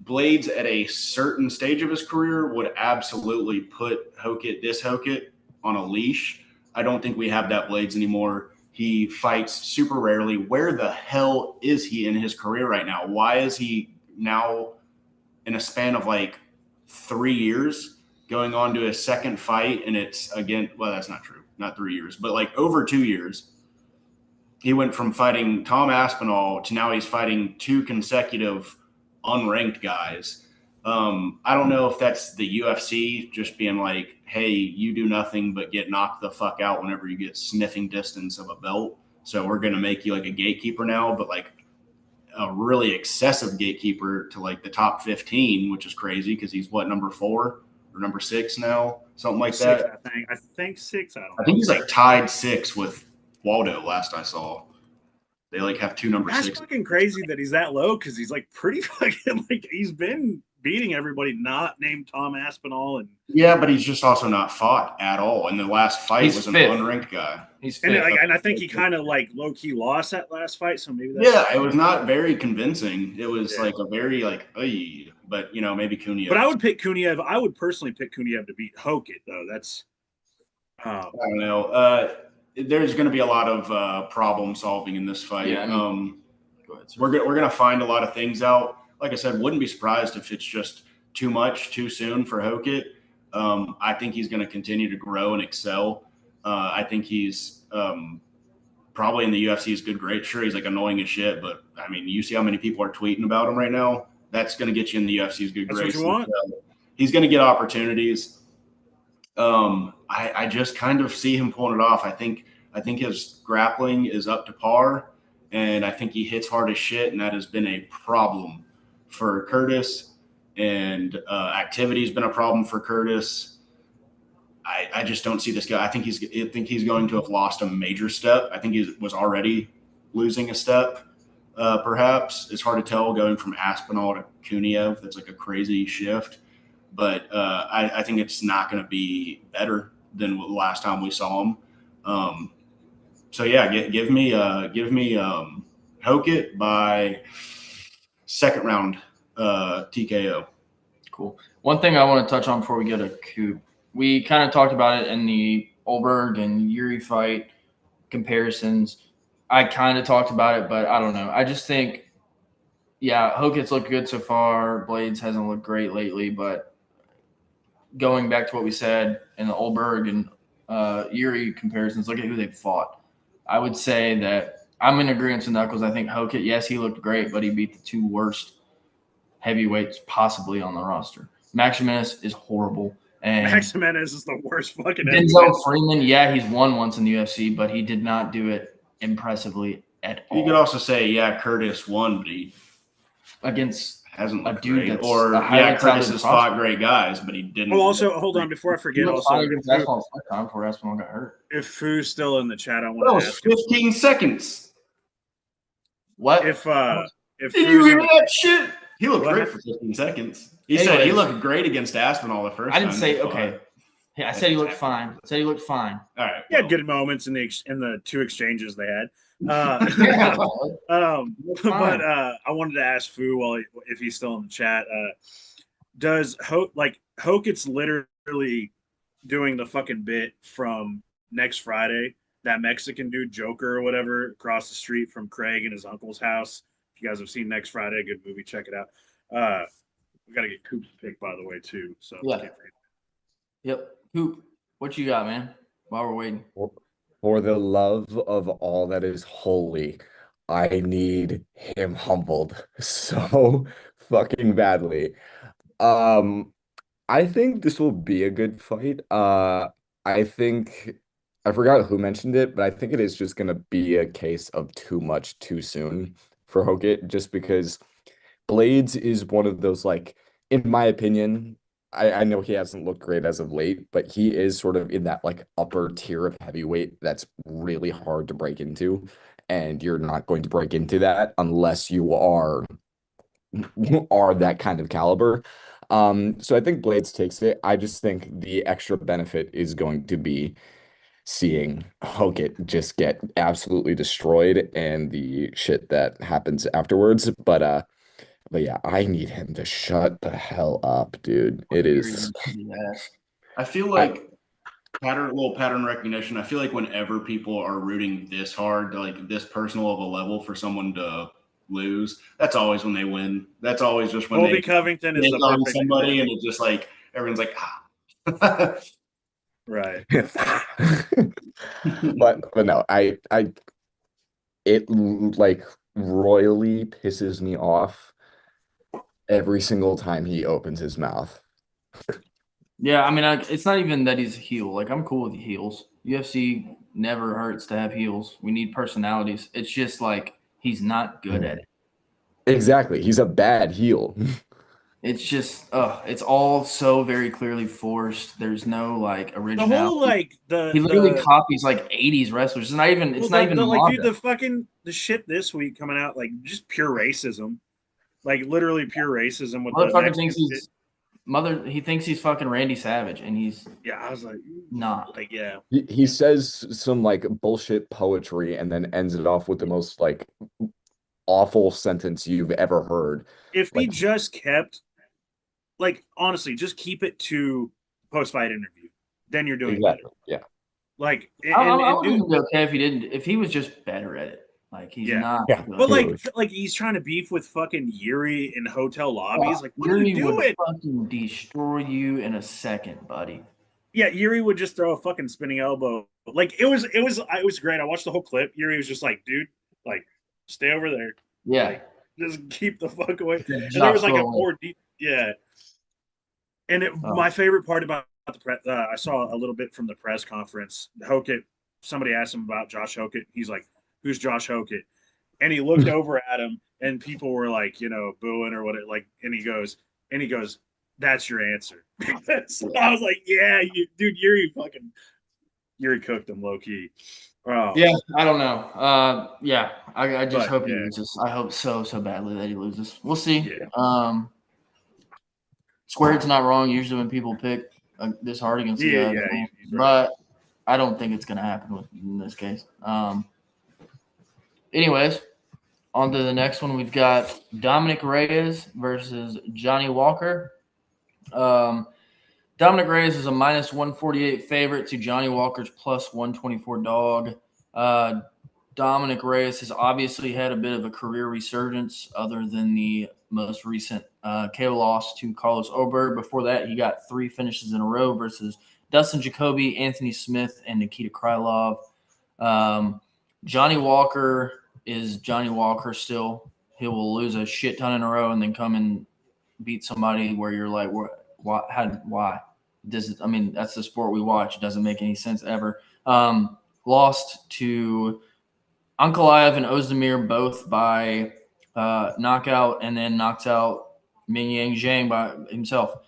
S2: Blades at a certain stage of his career would absolutely put this Hokett on a leash. I don't think we have that Blades anymore. He fights super rarely. Where the hell is he in his career right now? Why is he now in a span of like 3 years going on to his second fight? And it's again, well, that's not true. Not 3 years, but like over 2 years. He went from fighting Tom Aspinall to now he's fighting 2 consecutive unranked guys. I don't know if that's the UFC just being like, hey, you do nothing but get knocked the fuck out whenever you get sniffing distance of a belt. So we're going to make you like a gatekeeper now, but like a really excessive gatekeeper to like the top 15, which is crazy because he's number 4 or number 6 now, something like that.
S3: I think 6.
S2: I think he's like tied 6 with Waldo last I saw. They like have 2 number 6.
S3: That's fucking crazy that he's that low because he's like pretty fucking like he's been beating everybody not named Tom Aspinall. And
S2: yeah, but he's just also not fought at all. And the last fight was an unranked guy.
S1: He's fit.
S3: And I think he kind of like low key lost that last fight. So maybe that's
S2: it was not very convincing. It was like a very like, but you know, maybe Kuniev.
S3: But I would pick Kuniev. I would personally pick Kuniev to beat Hokett though. That's
S2: I don't know. There's going to be a lot of problem solving in this fight.
S1: Yeah,
S2: go ahead, we're going to find a lot of things out. Like I said, wouldn't be surprised if it's just too much too soon for Hokett. I think he's going to continue to grow and excel. I think he's probably in the UFC is good, great. Sure, he's like annoying as shit, but I mean, you see how many people are tweeting about him right now. That's going to get you in the UFC's good
S3: That's what
S2: graces.
S3: you want.
S2: He's going to get opportunities. I just kind of see him pulling it off. I think his grappling is up to par, and I think he hits hard as shit, and that has been a problem for Curtis. And activity has been a problem for Curtis. I just don't see this guy. I think he's going to have lost a major step. I think he was already losing a step. Perhaps it's hard to tell going from Aspinall to Kuniev. That's like a crazy shift, but I think it's not going to be better than the last time we saw him. So yeah, give me Hokit by second round TKO.
S1: Cool. One thing I want to touch on before we go to Coop, we kind of talked about it in the Olberg and Yuri fight comparisons. I kind of talked about it, but I don't know. I just think, yeah, Hokit's looked good so far. Blades hasn't looked great lately, but going back to what we said in the Olberg and Yuri comparisons, look at who they've fought. I would say that I'm in agreement with Knuckles. I think Hokit, yes, he looked great, but he beat the two worst heavyweights possibly on the roster. Maximinus is horrible. And
S3: Maximinus is the worst fucking
S1: Denzel Freeman, yeah, he's won once in the UFC, but he did not do it impressively at all.
S2: You could also say, yeah, Curtis won, but he
S1: against
S2: hasn't
S1: a
S2: looked
S1: dude
S2: great.
S1: that's
S2: Or
S1: a highly
S2: yeah, Curtis
S1: talented
S2: has fought great guys, but he didn't.
S3: Oh, also, hold on before I forget.
S1: He
S3: Also,
S1: against Aspinall time before Aspinall got hurt.
S3: if Foo's still in the chat, I want
S2: That
S3: to
S2: was
S3: ask
S2: 15 seconds.
S1: What?
S3: if
S2: Did you
S3: Foo's
S2: hear
S3: in
S2: that shit? He looked
S3: What?
S2: great for 15 seconds. He said he looked great against Aspinall the first
S1: I
S2: time.
S1: didn't say okay. Yeah, I said he looked fine. I said he looked fine.
S2: All right.
S3: He had good moments in the two exchanges they had.
S1: Yeah.
S3: But I wanted to ask Fu if he's still in the chat. Does Hokit's literally doing the fucking bit from next Friday? That Mexican dude Joker or whatever across the street from Craig and his uncle's house. If you guys have seen Next Friday, good movie, check it out. We got to get Coop's pick by the way too. So
S1: yeah. Yep. Coop, what you got, man? While we're waiting.
S4: For the love of all that is holy, I need him humbled so fucking badly. I think this will be a good fight. I think I forgot who mentioned it, but I think it is just gonna be a case of too much too soon for Hokit, just because Blades is one of those, like, in my opinion, I know he hasn't looked great as of late, but he is sort of in that like upper tier of heavyweight that's really hard to break into. And you're not going to break into that unless you are that kind of caliber. So I think Blades takes it. I just think the extra benefit is going to be seeing Hokit just get absolutely destroyed and the shit that happens afterwards. But yeah, I need him to shut the hell up, dude. It is.
S2: I feel like little pattern recognition. I feel like whenever people are rooting this hard, like this personal of a level for someone to lose, that's always when they win. That's always just when
S3: Colby Covington is the
S2: on
S3: perfect
S2: somebody, and it's just like everyone's like, ah.
S3: Right.
S4: But no, it like royally pisses me off every single time he opens his mouth.
S1: Yeah, I mean, it's not even that he's a heel. Like, I'm cool with heels. UFC never hurts to have heels. We need personalities. It's just like he's not good at it.
S4: Exactly. He's a bad heel.
S1: It's just, it's all so very clearly forced. There's no like originality.
S3: The whole like
S1: he literally copies like 80s wrestlers. It's not even. It's not even
S3: like, dude, the shit this week coming out, like just pure racism, like literally pure racism. With
S1: motherfucker thinks he's he thinks he's fucking Randy Savage, and he's
S3: I was like,
S1: not.
S3: Like, yeah.
S4: He says some like bullshit poetry and then ends it off with the most like awful sentence you've ever heard.
S3: If he just kept, like, honestly, just keep it to post-fight interview, then you're doing better.
S4: Yeah.
S1: Like, I would be okay if he didn't. If he was just better at it. Like, he's not.
S3: Yeah. But like he's trying to beef with fucking Yuri in hotel lobbies. Like, what are you doing?
S1: Would fucking destroy you in a second, buddy.
S3: Yeah, Yuri would just throw a fucking spinning elbow. Like, it was great. I watched the whole clip. Yuri was just like, dude, like, stay over there.
S1: Yeah.
S3: Like, Just keep the fuck away.
S1: Yeah,
S3: And there was
S1: Josh,
S3: like
S1: go
S3: a
S1: away.
S3: more deep, yeah. And
S1: Oh.
S3: my favorite part about the press, I saw a little bit from the press conference. Hokett, somebody asked him about Josh Hokett. He's like, "Who's Josh Hokett?" And he looked over at him, and people were like, booing or whatever. Like, and he goes, "That's your answer." So I was like, "Yeah, dude, Yuri cooked him low key."
S1: Yeah, I don't know. Yeah, I just hope he
S3: yeah.
S1: loses. I hope so badly that he loses. We'll see.
S3: Yeah.
S1: Squared's not wrong usually when people pick this hard against the guy,
S3: He's right.
S1: but I don't think it's going to happen in this case. Anyways, on to the next one. We've got Dominic Reyes versus Johnny Walker. Dominic Reyes is a minus 148 favorite to Johnny Walker's plus 124 dog. Dominic Reyes has obviously had a bit of a career resurgence other than the most recent KO loss to Carlos Oberg. Before that, he got 3 finishes in a row versus Dustin Jacoby, Anthony Smith, and Nikita Krylov. Johnny Walker is Johnny Walker still. He will lose a shit ton in a row and then come and beat somebody where you're like, why? I mean, that's the sport we watch. It doesn't make any sense ever. Lost to Ankalaev and Ozdemir both by knockout, and then knocks out Mingyang Zhang by himself.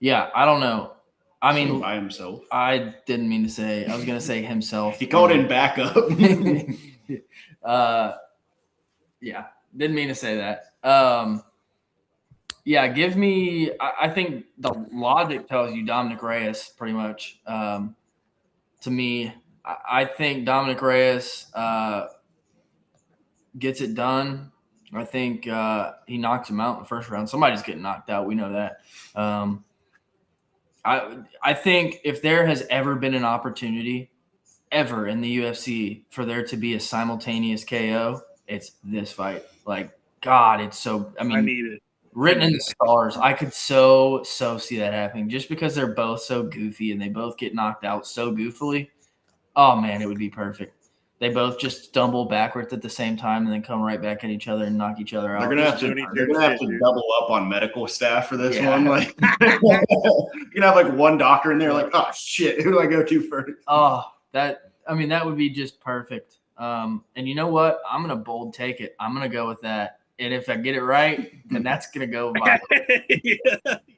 S1: Yeah, I don't know. I mean,
S2: by himself.
S1: I didn't mean to say. I was gonna say himself.
S2: He called in backup.
S1: Yeah, didn't mean to say that. Yeah, give me. I think the logic tells you Dominic Reyes pretty much. To me, I think Dominic Reyes gets it done. I think he knocks him out in the first round. Somebody's getting knocked out. We know that. I think if there has ever been an opportunity ever in the UFC for there to be a simultaneous KO, it's this fight. Like, God, it's so. I mean,
S3: I need it.
S1: Written in the stars. I could so see that happening just because they're both so goofy and they both get knocked out so goofily. Oh man, it would be perfect. They both just stumble backwards at the same time and then come right back at each other and knock each other out.
S2: They're gonna have to double up on medical staff for this one. Like, you're gonna have like one doctor in there, like, oh shit, who do I go to first?
S1: Oh, that would be just perfect. And you know what? I'm gonna bold take it. I'm gonna go with that. And if I get it right, then that's gonna go by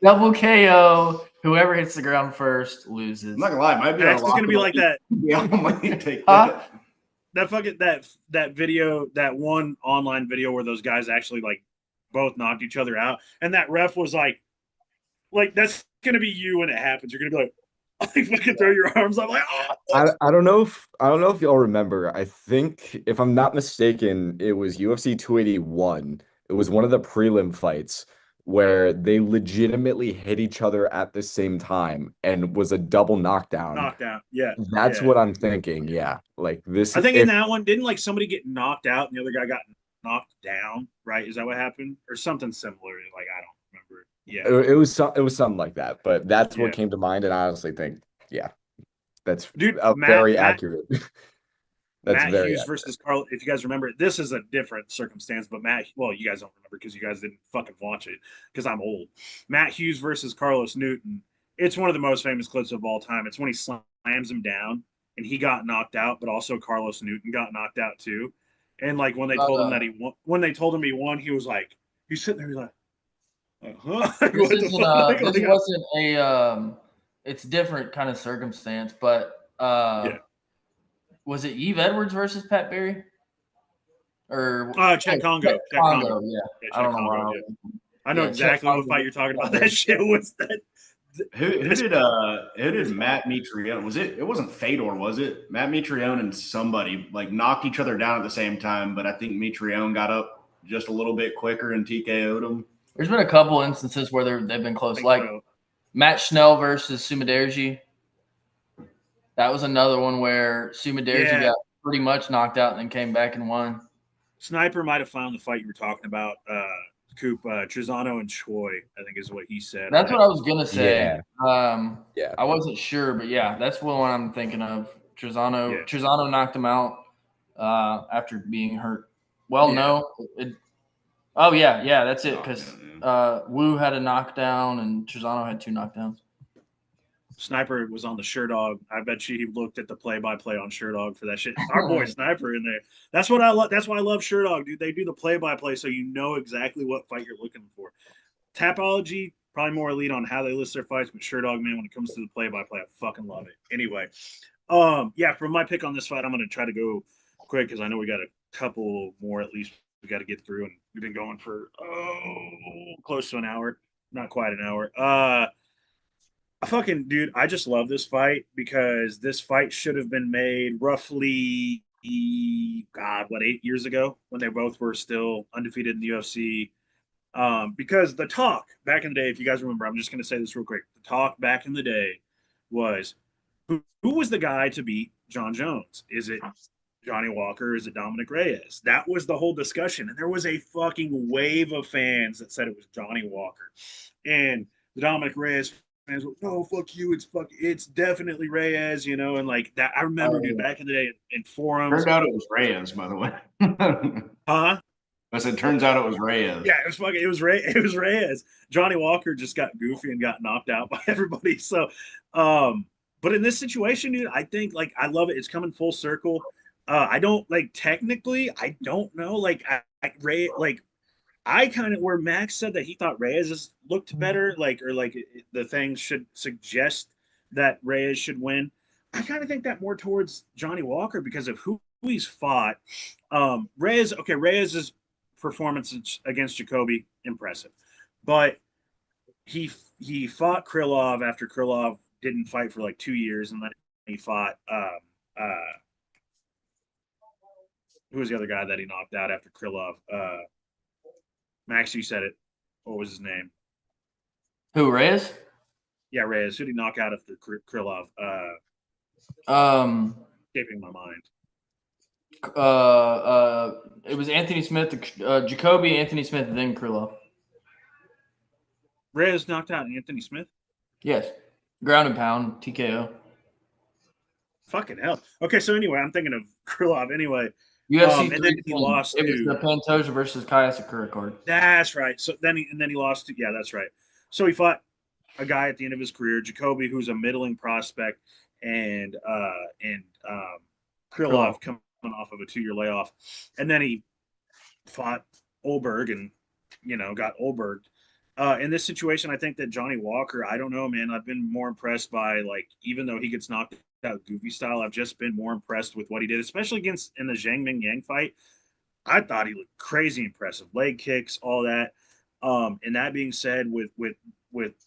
S1: double KO. Whoever hits the ground first loses.
S2: I'm not gonna lie, it might be
S3: That's gonna be like that.
S2: Yeah, I might take
S3: that. That fucking that video, that one online video where those guys actually like both knocked each other out, and that ref was like that's gonna be you when it happens. You're gonna be like fucking throw your arms up like, oh.
S4: I don't know if y'all remember. I think if I'm not mistaken, it was UFC 281. It was one of the prelim fights where they legitimately hit each other at the same time and was a double knockdown.
S3: Knockdown. Yeah.
S4: That's what I'm thinking. Yeah. Like this.
S3: I think in that one, didn't like somebody get knocked out and the other guy got knocked down, right? Is that what happened? Or something similar? Like, I don't remember. Yeah.
S4: It was something like that, but that's what came to mind, and I honestly think, yeah, that's very accurate. That's
S3: Matt
S4: very
S3: Hughes
S4: accurate.
S3: versus Carl. If you guys remember, this is a different circumstance, but you guys don't remember because you guys didn't fucking watch it because I'm old. Matt Hughes versus Carlos Newton. It's one of the most famous clips of all time. It's when he slams him down and he got knocked out, but also Carlos Newton got knocked out too. And like when they told him that he won, when they told him he won, he was like, he's sitting there, he's like,
S1: this wasn't a it's different kind of circumstance, but was it Yves Edwards versus Pat Barry? Or
S3: Cheick Kongo.
S1: Yeah. I don't know why.
S3: I know exactly what fight you're talking about. That shit was that.
S2: Who did Matt Mitrione? It wasn't Fedor, was it? Matt Mitrione and somebody like knocked each other down at the same time, but I think Mitrione got up just a little bit quicker and TKO'd him.
S1: There's been a couple instances where they've been close, like Matt Schnell versus Sumiderji. That was another one where Sumiderji got pretty much knocked out and then came back and won.
S3: Sniper might have found the fight you were talking about. Coop, Trizano and Choi, I think is what he said.
S1: That's what I was gonna say.
S4: Yeah.
S1: I wasn't sure, but yeah, that's what one I'm thinking of. Trizano knocked him out after being hurt. Well,
S3: Yeah.
S1: no. Oh, yeah, that's it. Because
S2: yeah.
S1: Wu had a knockdown and Trizano had 2 knockdowns.
S3: Sniper was on the Sherdog. I bet you he looked at the play-by-play on Sherdog for that shit. Our boy Sniper in there. That's what I love. That's why I love Sherdog, dude. They do the play-by-play so you know exactly what fight you're looking for. Tapology, probably more elite on how they list their fights, but Sherdog, man, when it comes to the play-by-play, I fucking love it. Anyway, yeah, for my pick on this fight, I'm gonna try to go quick because I know we got a couple more at least we got to get through, and we've been going for close to an hour, not quite an hour. Fucking dude, I just love this fight because this fight should have been made roughly, God, what, 8 years ago when they both were still undefeated in the UFC. Because the talk back in the day, if you guys remember, I'm just going to say this real quick. The talk back in the day was who was the guy to beat John Jones? Is it Johnny Walker? Is it Dominic Reyes? That was the whole discussion. And there was a fucking wave of fans that said it was Johnny Walker. And the Dominic Reyes fans were, no, fuck you. It's definitely Reyes, you know, and like that. I remember, dude, back in the day in forums.
S2: Turned out it was Reyes, by the way.
S3: Huh?
S2: I said, turns out it was Reyes.
S3: Yeah, it was Reyes. Johnny Walker just got goofy and got knocked out by everybody. So, but in this situation, dude, I think like I love it. It's coming full circle. I don't like technically. I don't know. Like I kind of where Max said that he thought Reyes looked better. Like or like the things should suggest that Reyes should win. I kind of think that more towards Johnny Walker because of who he's fought. Reyes' performance against Jacoby, impressive. But he fought Krylov after Krylov didn't fight for like 2 years, and then he fought who was the other guy that he knocked out after Krylov? Max, you said it. What was his name?
S1: Who, Reyes?
S3: Yeah, Reyes. Who did he knock out after Krylov? Escaping my mind.
S1: It was Anthony Smith, Jacoby, Anthony Smith, then Krylov.
S3: Reyes knocked out Anthony Smith?
S1: Yes. Ground and pound, TKO.
S3: Fucking hell. Okay, so anyway, I'm thinking of Krylov anyway.
S1: UFC
S3: and then he lost
S1: it was the Pantoja versus Kaya Sakura card.
S3: That's right. So then he lost to, yeah, that's right. So he fought a guy at the end of his career, Jacoby, who's a middling prospect, and Krylov coming off of a 2-year layoff. And then he fought Olberg and, got Olberg. In this situation, I think that Johnny Walker, I don't know, man. I've been more impressed by, like, even though he gets knocked out goofy style, I've just been more impressed with what he did, especially in the Zhang Ming Yang fight. I thought he looked crazy impressive. Leg kicks, all that. And that being said, with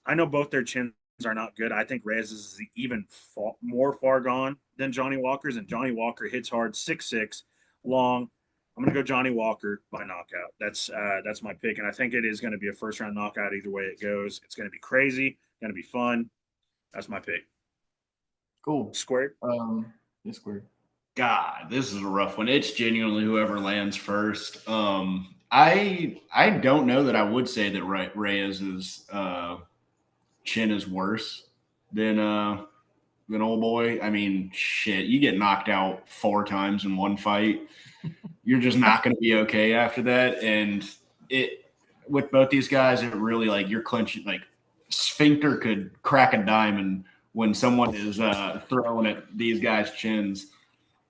S3: I know both their chins are not good. I think Reyes is even more far gone than Johnny Walker's, and Johnny Walker hits hard, 6'6", long. I'm gonna go Johnny Walker by knockout. That's my pick, and I think it is going to be a first-round knockout either way it goes. It's going to be crazy, going to be fun. That's my pick.
S1: Cool.
S3: Squared.
S1: It's squared.
S2: God, this is a rough one. It's genuinely whoever lands first. I don't know that I would say that Reyes' chin is worse than old boy. I mean, shit, you get knocked out 4 times in one fight, you're just not going to be okay after that. And it with both these guys, it really like you're clenching, like sphincter could crack a diamond when someone is throwing at these guys' chins.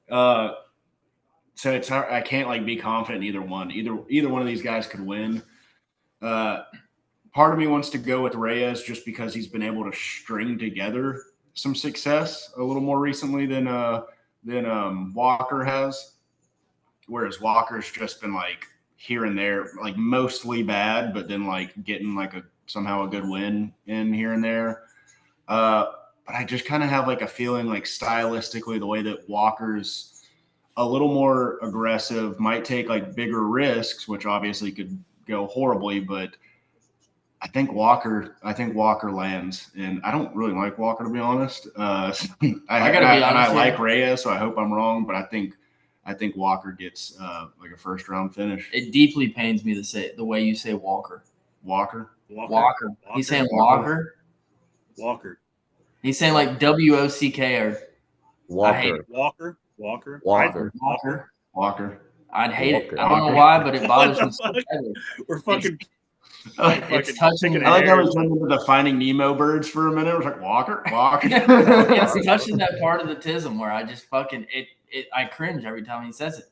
S2: So it's hard, I can't like be confident in either one. Either one of these guys could win. Part of me wants to go with Reyes just because he's been able to string together some success a little more recently than Walker has. Whereas Walker's just been like here and there, like mostly bad, but then like getting like somehow a good win in here and there. But I just kind of have like a feeling like stylistically the way that Walker's a little more aggressive, might take like bigger risks, which obviously could go horribly, but I think Walker lands, and I don't really like Walker, to be honest. I gotta be honest, and I like Reyes, so I hope I'm wrong, but I think Walker gets like a first round finish.
S1: It deeply pains me to say the way you say Walker.
S2: Walker.
S1: He's saying Walker.
S3: Walker.
S1: He's saying like WOCK or
S4: Walker.
S1: I hate it.
S3: Walker.
S1: I'd hate it.
S4: Walker.
S1: I don't know why, but it
S3: What
S1: bothers
S3: the
S1: me so
S3: fuck?
S1: badly.
S3: We're fucking.
S1: It's touching.
S3: picking
S2: I like how we
S3: hairs.
S2: turned into the Finding Nemo birds for a minute. It was like Walker.
S1: It's touching that part of the tism where I just fucking I cringe every time he says it.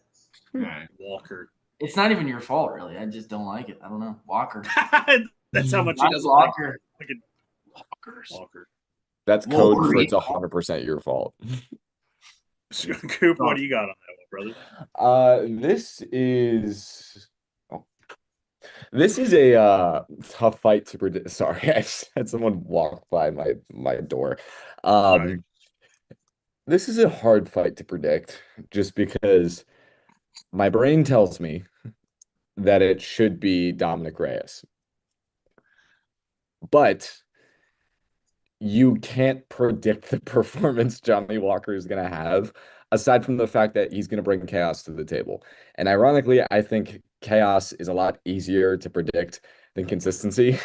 S2: Right.
S3: Walker.
S1: It's not even your fault, really. I just don't like it. I don't know. Walker.
S3: That's how much he
S1: Not
S3: doesn't like
S1: Walker.
S3: fucking
S2: Walkers.
S3: Walker.
S4: That's code for
S2: Wolverine.
S4: it's 100% your fault.
S3: Coop, what do you got on that one, brother?
S4: This is a tough fight to predict. Sorry, I just had someone walk by my door.
S3: Right.
S4: This is a hard fight to predict just because my brain tells me that it should be Dominic Reyes. But you can't predict the performance Johnny Walker is going to have, aside from the fact that he's going to bring chaos to the table. And ironically, I think chaos is a lot easier to predict than consistency.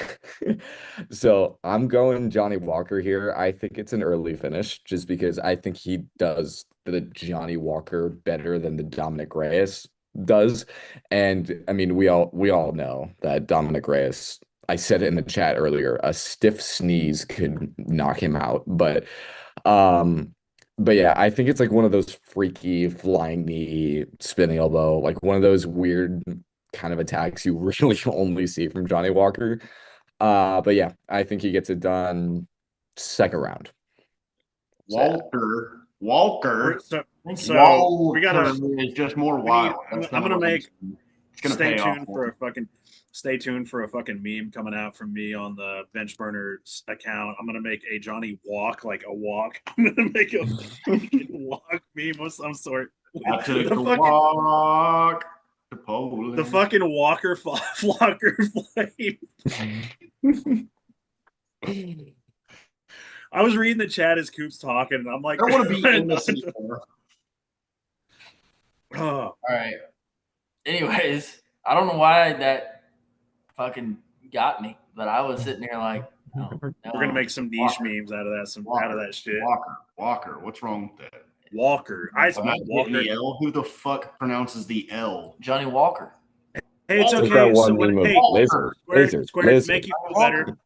S4: So I'm going Johnny Walker here. I think it's an early finish just because I think he does the Johnny Walker better than the Dominic Reyes does. And I mean, we all know that Dominic Reyes, I said it in the chat earlier, a stiff sneeze could knock him out. Um, but yeah, I think it's like one of those freaky flying knee, spinning elbow, like one of those weird kind of attacks you really only see from Johnny Walker. But yeah, I think he gets it done second round.
S2: Walker.
S3: So we gotta.
S2: is just more wild.
S3: I'm gonna make. Stay tuned for a fucking meme coming out from me on the Bench Burners account. I'm gonna make a Johnny walk like a walk. I'm gonna make a fucking walk meme of some sort.
S2: I took the walk to Poland.
S3: The fucking Walker Flocker flame. I was reading the chat as Coop's talking, and I'm like,
S2: I don't want to be in this anymore.
S1: All right. Anyways, I don't know why that fucking got me, but I was sitting there like, no,
S3: we're gonna make some niche memes out of that shit.
S2: Walker. What's wrong with that?
S3: Walker. I spelled Walker.
S2: The L. Who the fuck pronounces the L?
S1: Johnny Walker.
S3: Hey, it's
S4: Just
S3: okay.
S4: that one
S3: So when,
S4: meme of
S3: hey,
S4: laser,
S3: Squared to make you feel better.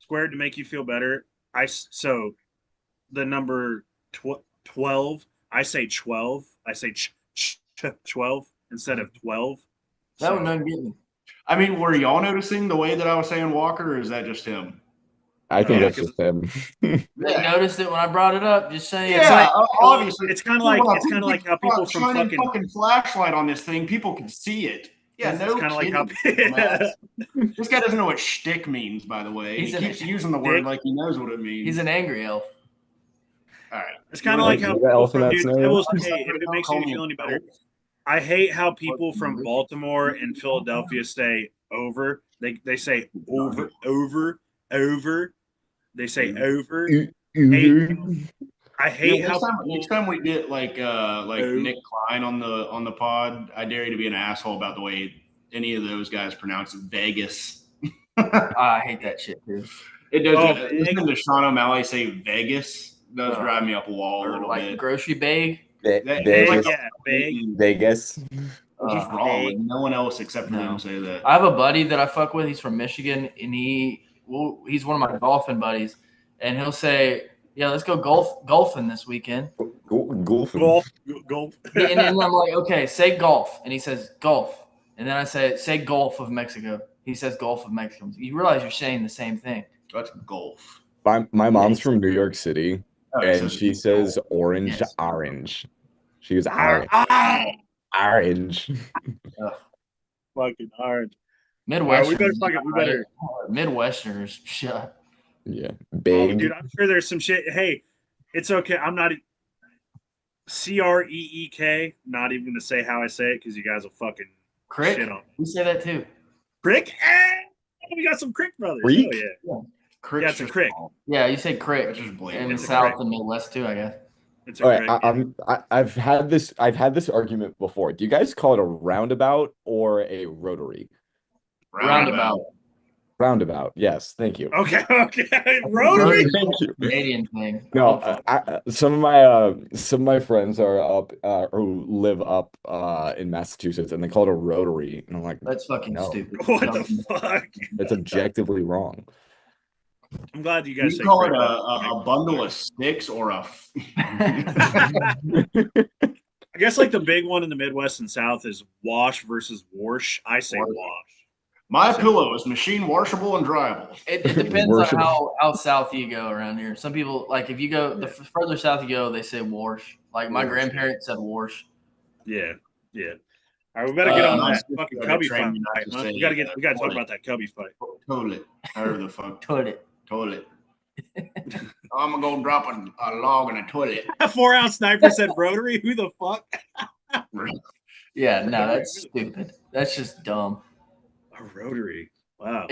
S3: Squared to make you feel better. So the number 12. I say 12. I say 12 instead of 12.
S1: That one doesn't get me.
S2: I mean, were y'all noticing the way that I was saying Walker, or is that just him?
S4: I think that's just him.
S1: They noticed it when I brought it up. Just saying.
S2: Yeah, obviously.
S3: It's kind of like how people from
S2: fucking flashlight on this thing, people can see it. Yeah,
S3: it's kind of like how
S2: this guy doesn't know what shtick means. By the way, he keeps using the word like he knows what it means.
S1: He's an angry elf.
S2: All right,
S3: it's kind of like how
S4: people from, dude,
S3: if it makes you feel any better. I hate how people from Baltimore and Philadelphia say over. They say over. They say over. I hate how
S2: next time we get like Nick Klein on the pod, I dare you to be an asshole about the way any of those guys pronounce Vegas.
S1: I hate that shit too.
S2: It does. Listening to Sean O'Malley say Vegas does drive me up a wall a little
S1: like
S2: bit.
S1: Grocery bag.
S4: Vegas. Vegas.
S2: It's just wrong. Like, no one else except for him say that.
S1: I have a buddy that I fuck with. He's from Michigan, and he's one of my golfing buddies, and he'll say, "Yeah, let's go golfing this weekend."
S4: Golf.
S1: And then I'm like, "Okay, say golf," and he says golf, and then I say Gulf of Mexico. He says Gulf of Mexico. You realize you're saying the same thing.
S2: That's golf.
S4: My mom's from New York City, and
S2: so
S4: she says orange. She goes orange.
S3: Fucking orange.
S1: Midwesterners.
S3: We better.
S1: Midwesterners. Shut.
S4: Yeah, big.
S3: Oh, dude, I'm sure there's some shit. Hey, it's okay. I'm not Creek. Not even to say how I say it because you guys will fucking
S1: Crick.
S3: shit on me.
S1: We say that too.
S3: Crick. We got some Crick brothers.
S4: Creek?
S3: Oh yeah.
S2: Crick's
S3: Yeah, it's a crick.
S1: Yeah, you say crick
S2: It's just blatant.
S1: in the
S3: It's a
S1: South
S3: crick.
S1: and Midwest too, I guess.
S3: It's a
S4: All right,
S3: crick.
S4: I've had this argument before. Do you guys call it a roundabout or a rotary?
S1: Roundabout.
S4: Roundabout. Yes, thank you.
S3: Okay. Rotary.
S4: Thank you.
S1: Canadian thing.
S4: No, some of my friends are up who live up in Massachusetts, and they call it a rotary, and I'm like,
S1: That's fucking
S4: no,
S1: stupid.
S3: What the fuck?
S4: it's objectively wrong.
S3: I'm glad you
S2: Do
S3: guys
S2: you
S3: say
S2: call it
S3: great
S2: a bundle of sticks or a?
S3: I guess like the big one in the Midwest and South is wash versus wash. I say
S2: Wash.
S3: wash.
S2: My pillow is machine washable and dryable.
S1: It depends
S4: Worship.
S1: on how south you go around here. Some people, like, if you go the further south you go, they say wash. Like my
S3: Wash,
S1: grandparents said wash.
S3: Yeah. All right, we better get on
S2: My
S3: that
S2: sister
S3: fucking
S2: had
S3: Cubby
S2: trained
S3: fight.
S2: me not to
S3: Huh?
S2: say,
S3: We gotta talk
S2: toilet.
S3: about that Cubby fight.
S2: Toilet. However the fuck.
S1: Toilet.
S2: Toilet. I'm gonna go drop a log in a toilet.
S3: A 4-ounce sniper said rotary. Who the fuck?
S1: Yeah, no, that's stupid. That's just dumb.
S3: A rotary. Wow.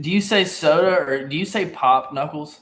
S1: Do you say soda or do you say pop, Knuckles?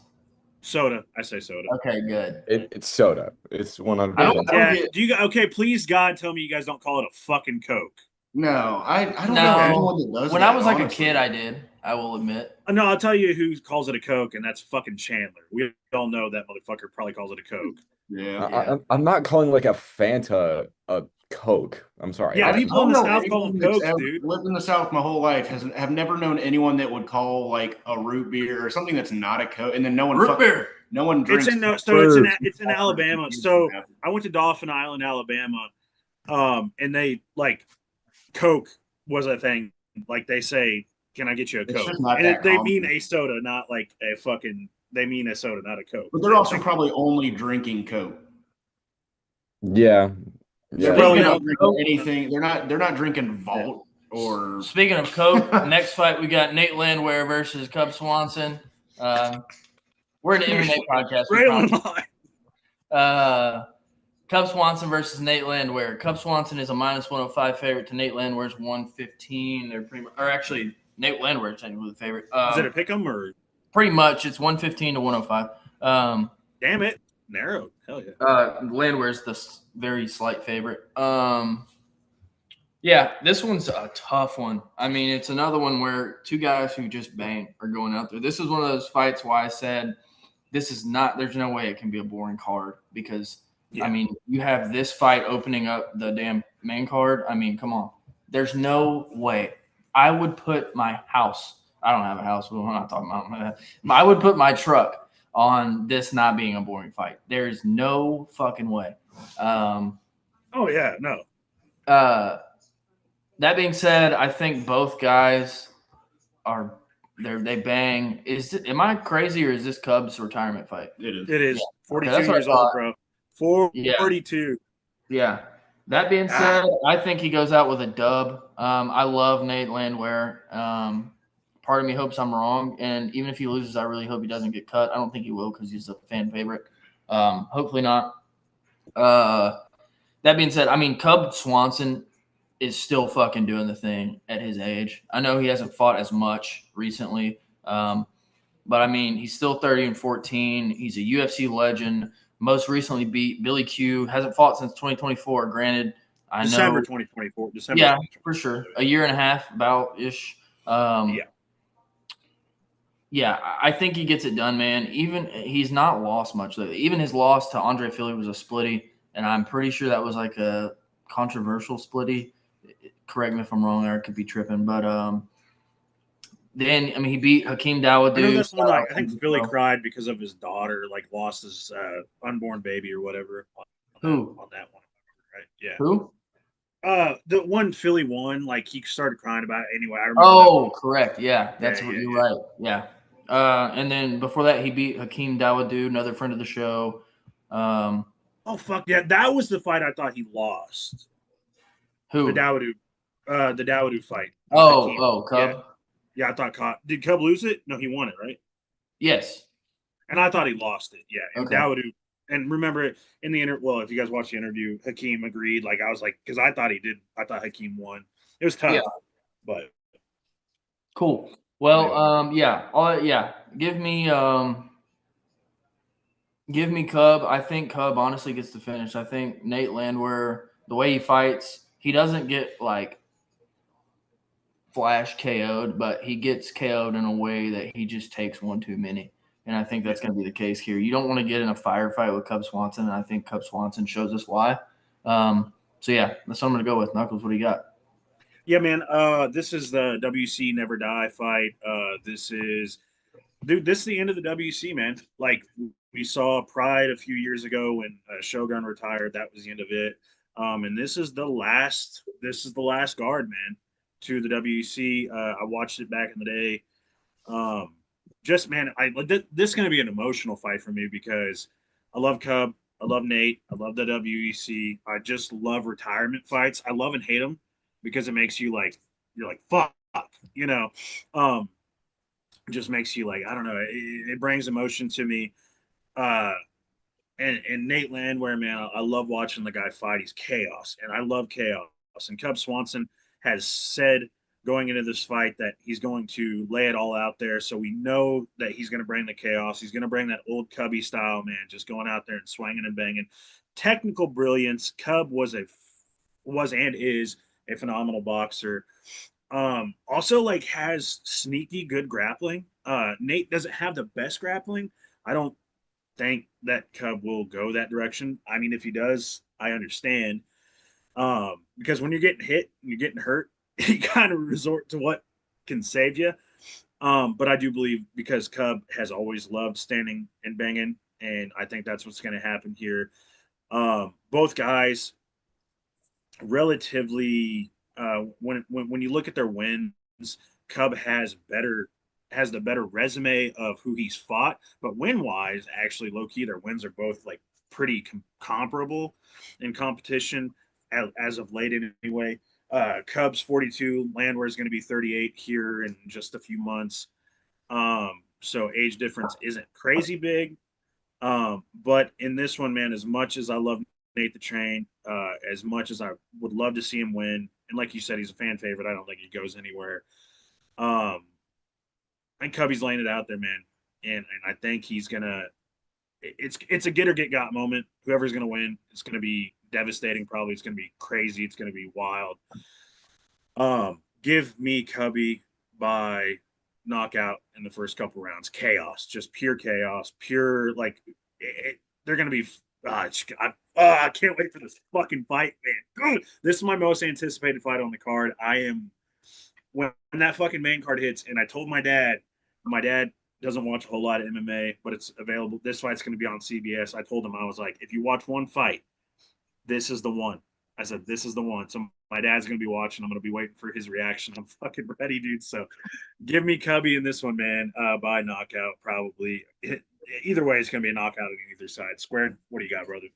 S3: Soda. I say soda.
S1: Okay, good.
S4: It's soda. It's 100%.
S2: I don't
S3: Yeah.
S2: get-
S3: Do you? Okay. Please, God, tell me you guys don't call it a fucking Coke.
S2: No, I don't
S1: No.
S2: know anyone that does
S1: When
S2: that,
S1: I was like
S2: honestly.
S1: a kid, I did. I will admit.
S3: No, I'll tell you who calls it a Coke, and that's fucking Chandler. We all know that motherfucker probably calls it a Coke.
S2: Yeah.
S4: I'm not calling like a Fanta a Coke. I'm sorry.
S3: Yeah,
S2: I
S3: people in the
S2: don't know
S3: South call them
S2: anyone that's
S3: Cokes,
S2: ever
S3: dude.
S2: lived in the South my whole life have never known anyone that would call like a root beer or something that's not a Coke, and then no one
S1: beer.
S2: no one drinks.
S3: It's in Alabama. So I went to Dauphin Island, Alabama, and they like Coke was a thing. Like they say, "Can I get you a
S2: It's
S3: Coke?"
S2: just not
S3: And
S2: that
S3: they
S2: common.
S3: mean a soda, not like a fucking. They mean a soda, not a Coke.
S2: But they're also probably only drinking Coke.
S4: Yeah.
S2: They're
S4: Yeah.
S2: probably
S1: Speaking
S2: not
S1: of
S2: drinking
S1: Coke-
S2: anything. They're not drinking Vault or
S1: Speaking of Coke, next fight we got Nate Landwehr versus Cub Swanson. We're an MMA podcast. we
S3: Railing
S1: promise.
S3: line.
S1: Cub Swanson versus Nate Landwehr. Cub Swanson is a -105 favorite to Nate Landwehr's 115. They're pretty much, or actually, Nate Landwehr is technically the favorite.
S3: Is it a pick 'em or?
S1: Pretty much, it's 115 to 105.
S3: Damn it, narrowed. Hell yeah.
S1: Landwehr's the very slight favorite. Yeah, this one's a tough one. I mean, it's another one where two guys who just bang are going out there. This is one of those fights why I said this is not. There's no way it can be a boring card because.
S3: Yeah.
S1: I mean, you have this fight opening up the damn main card. I mean, come on. There's no way. I would put my house. I don't have a house. We're not talking about that. I would put my truck on this not being a boring fight. There's no fucking way.
S3: Oh yeah, no.
S1: That being said, I think both guys are they bang. Am I crazy or is this Cubs retirement fight?
S2: it is.
S3: It is 42
S1: that's what I
S3: years old,
S1: thought.
S3: bro.
S1: Yeah.
S3: 42.
S1: Yeah. That being said, I think he goes out with a dub. I love Nate Landwehr. Part of me hopes I'm wrong, and even if he loses, I really hope he doesn't get cut. I don't think he will because he's a fan favorite. Hopefully not. That being said, I mean, Cub Swanson is still fucking doing the thing at his age. I know he hasn't fought as much recently, but I mean, he's still 30-14. He's a UFC legend. Most recently beat Billy Q. Hasn't fought since 2024. Granted, I
S3: December
S1: know
S3: 2024. December.
S1: Yeah, for sure. A year and a half, about ish. Yeah, I think he gets it done, man. Even he's not lost much lately. Even his loss to Andre Philly was a splitty, and I'm pretty sure that was like a controversial splitty. Correct me if I'm wrong there. I could be tripping, but then I mean he beat Hakeem Dawodu.
S3: I know that's one. Like, I think Philly cried because of his daughter, like lost his unborn baby or whatever.
S1: Who
S3: on that one? Right? Yeah.
S1: Who?
S3: The one Philly won, like he started crying about it anyway. I remember.
S1: Oh, correct. Yeah, that's what you're
S3: yeah.
S1: right. Yeah. And then before that, he beat Hakeem Dawodu, another friend of the show.
S3: Oh fuck yeah, that was the fight I thought he lost.
S1: Who?
S3: The Dawodu fight.
S1: Oh, Cub.
S3: Yeah, I thought did Cub lose it? No, he won it, right?
S1: Yes.
S3: And I thought he lost it. Yeah, and
S1: Okay.
S3: Dawodu. And remember in the well, if you guys watch the interview, Hakeem agreed. Like I was like, because I thought he did. I thought Hakeem won. It was tough, but
S1: cool. Well, yeah. Give me Cub. I think Cub honestly gets the finish. I think Nate Landwehr, the way he fights, he doesn't get like flash KO'd, but he gets KO'd in a way that he just takes one too many. And I think that's going to be the case here. You don't want to get in a firefight with Cub Swanson, and I think Cub Swanson shows us why. So, yeah, that's what I'm going to go with. Knuckles, what do you got?
S3: Yeah, man. This is the WC Never Die fight. This is the end of the WC, man. Like we saw Pride a few years ago when Shogun retired. That was the end of it. And this is the last. This is the last guard, man, to the WC. I watched it back in the day. Just man, this is going to be an emotional fight for me because I love Cub. I love Nate. I love the WEC. I just love retirement fights. I love and hate them because it makes you like you're like fuck, you know. Um, just makes you like I don't know. It brings emotion to me. Uh, and Nate Landwehr, man, I love watching the guy fight. He's chaos, and I love chaos. And Cub Swanson has said going into this fight that he's going to lay it all out there. So we know that he's going to bring the chaos. He's going to bring that old Cubby style, man, just going out there and swinging and banging. Technical brilliance. Cub was and is a phenomenal boxer. Also like has sneaky good grappling. Nate doesn't have the best grappling. I don't think that Cub will go that direction. I mean, if he does, I understand. Because when you're getting hit and you're getting hurt, you kind of resort to what can save you. But I do believe because Cub has always loved standing and banging, and I think that's what's going to happen here. Both guys relatively when you look at their wins, Cub has the better resume of who he's fought, but win wise, actually low key, their wins are both like pretty comparable in competition as of late anyway. Cubs 42, Landwehr is going to be 38 here in just a few months. So age difference isn't crazy big. But in this one, man, as much as I love Nate the Train, as much as I would love to see him win, and like you said, he's a fan favorite. I don't think he goes anywhere. I think Cubby's laying it out there, man, and I think he's gonna. It's a get or get got moment. Whoever's gonna win, it's gonna be devastating. Probably it's gonna be crazy. It's gonna be wild. Give me Cubby by knockout in the first couple rounds. Chaos, just pure chaos, pure like they're gonna be. I can't wait for this fucking fight, man. This is my most anticipated fight on the card. I am when that fucking main card hits, and I told my dad. My dad doesn't watch a whole lot of MMA, but it's available. This fight's going to be on CBS. I told him I was like, if you watch one fight, this is the one. I said, this is the one. So my dad's going to be watching. I'm going to be waiting for his reaction. I'm fucking ready, dude. So give me Cubby in this one, man, by knockout, probably. Either way, it's going to be a knockout on either side. Squared, what do you got, brother?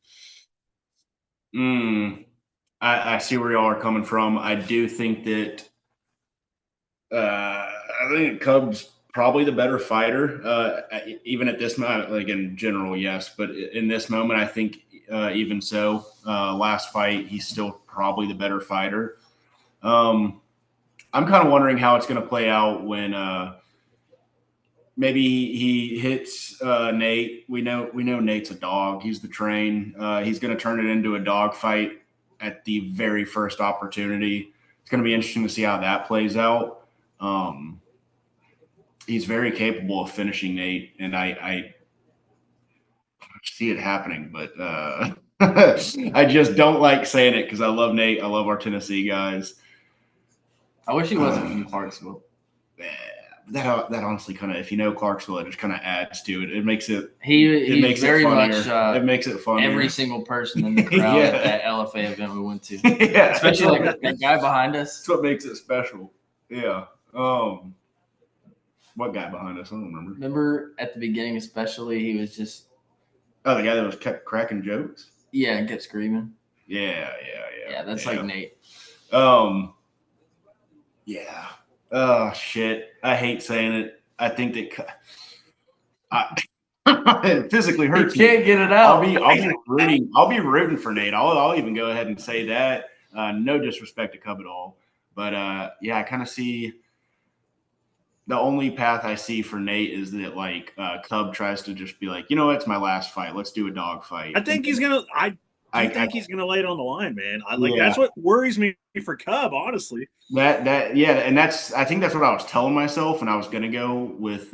S2: I see where y'all are coming from. I do think that I think Cubs probably the better fighter, even at this moment, like in general, yes. But in this moment, I think even so, last fight, he's still probably the better fighter. I'm kind of wondering how it's going to play out when maybe he hits Nate. We know Nate's a dog. He's the Train. He's going to turn it into a dog fight at the very first opportunity. It's going to be interesting to see how that plays out. He's very capable of finishing Nate, and I see it happening, but I just don't like saying it because I love Nate. I love our Tennessee guys.
S1: I wish he wasn't from Clarksville.
S2: That honestly kind of, if you know Clarksville, it just kind of adds to it. It makes it.
S1: It makes very
S2: it funnier.
S1: Much.
S2: It makes it funnier.
S1: Every single person in the crowd
S2: Yeah.
S1: at that LFA event we went to,
S2: yeah,
S1: especially like that guy behind us.
S2: That's what makes it special. Yeah. What guy behind us? I don't remember.
S1: Remember at the beginning, especially, he was just.
S2: Oh, the guy that was kept cracking jokes.
S1: Yeah, and kept screaming.
S2: Yeah.
S1: Yeah, that's like Nate.
S2: Yeah. Oh shit! I hate saying it. I think that it physically hurts.
S1: You can't get it out.
S2: I'll be rooting for Nate. I'll even go ahead and say that. No disrespect to Cub at all, but yeah, I kind of see the only path I see for Nate is that like Cub tries to just be like, you know, it's my last fight. Let's do a dog fight.
S3: I think he's gonna. Do you think he's going to lay it on the line, man?
S2: Yeah.
S3: That's what worries me for Cub, honestly.
S2: And I think that's what I was telling myself, and I was gonna go with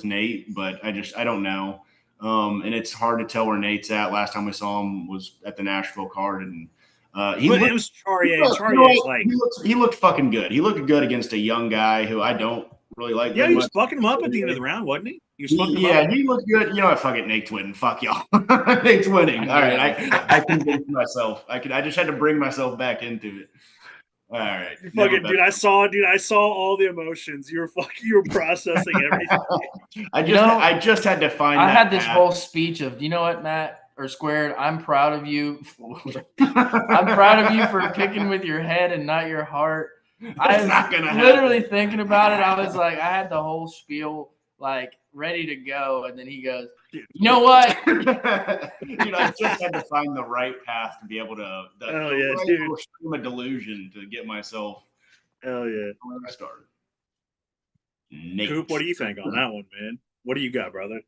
S2: Nate, but I don't know. And it's hard to tell where Nate's at. Last time we saw him was at the Nashville card, and
S3: it was Charrier. Charrier's like
S2: he looked fucking good. He looked good against a young guy who I don't really like.
S3: Yeah,
S2: very
S3: he was
S2: much.
S3: fucking him up at the end of the round, wasn't he? He
S2: looked good. You know what? Fuck it, Nate's winning. Fuck y'all. Nate's winning. All right, I convinced myself. I just had to bring myself back into it. All right,
S3: dude. I saw all the emotions. You were processing everything.
S2: I just had to find.
S1: I had this whole speech of, you know what, Matt or Squared, I'm proud of you. I'm proud of you for picking with your head and not your heart. I was literally thinking about it. I was like, I had the whole spiel like ready to go, and then he goes, "You know what?"
S2: Dude, I just had to find the right path to be able to. Stream of delusion to get myself.
S3: Hell yeah!
S2: Where I started.
S3: Coop, what do you think on that one, man? What do you got, brother?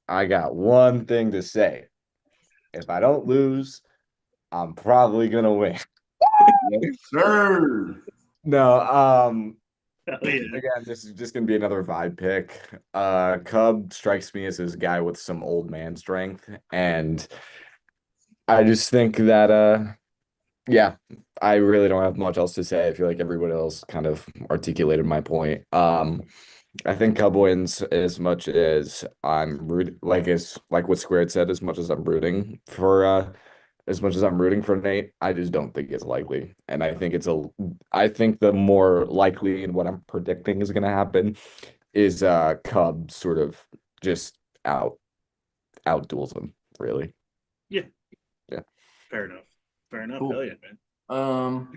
S4: I got one thing to say. If I don't lose, I'm probably gonna win.
S2: Yes, sir.
S4: No, again, this is just gonna be another vibe pick. Cub strikes me as this guy with some old man strength, and I just think that yeah, I really don't have much else to say. I feel like everyone else kind of articulated my point. I think Cub wins as much as I'm rooting, like what Squared said, as much as I'm rooting for Nate, I just don't think it's likely. And I think I think the more likely and what I'm predicting is gonna happen is Cub sort of just outduels him, really.
S3: Yeah.
S4: Yeah.
S3: Fair enough.
S1: Cool.
S3: Hell yeah, man.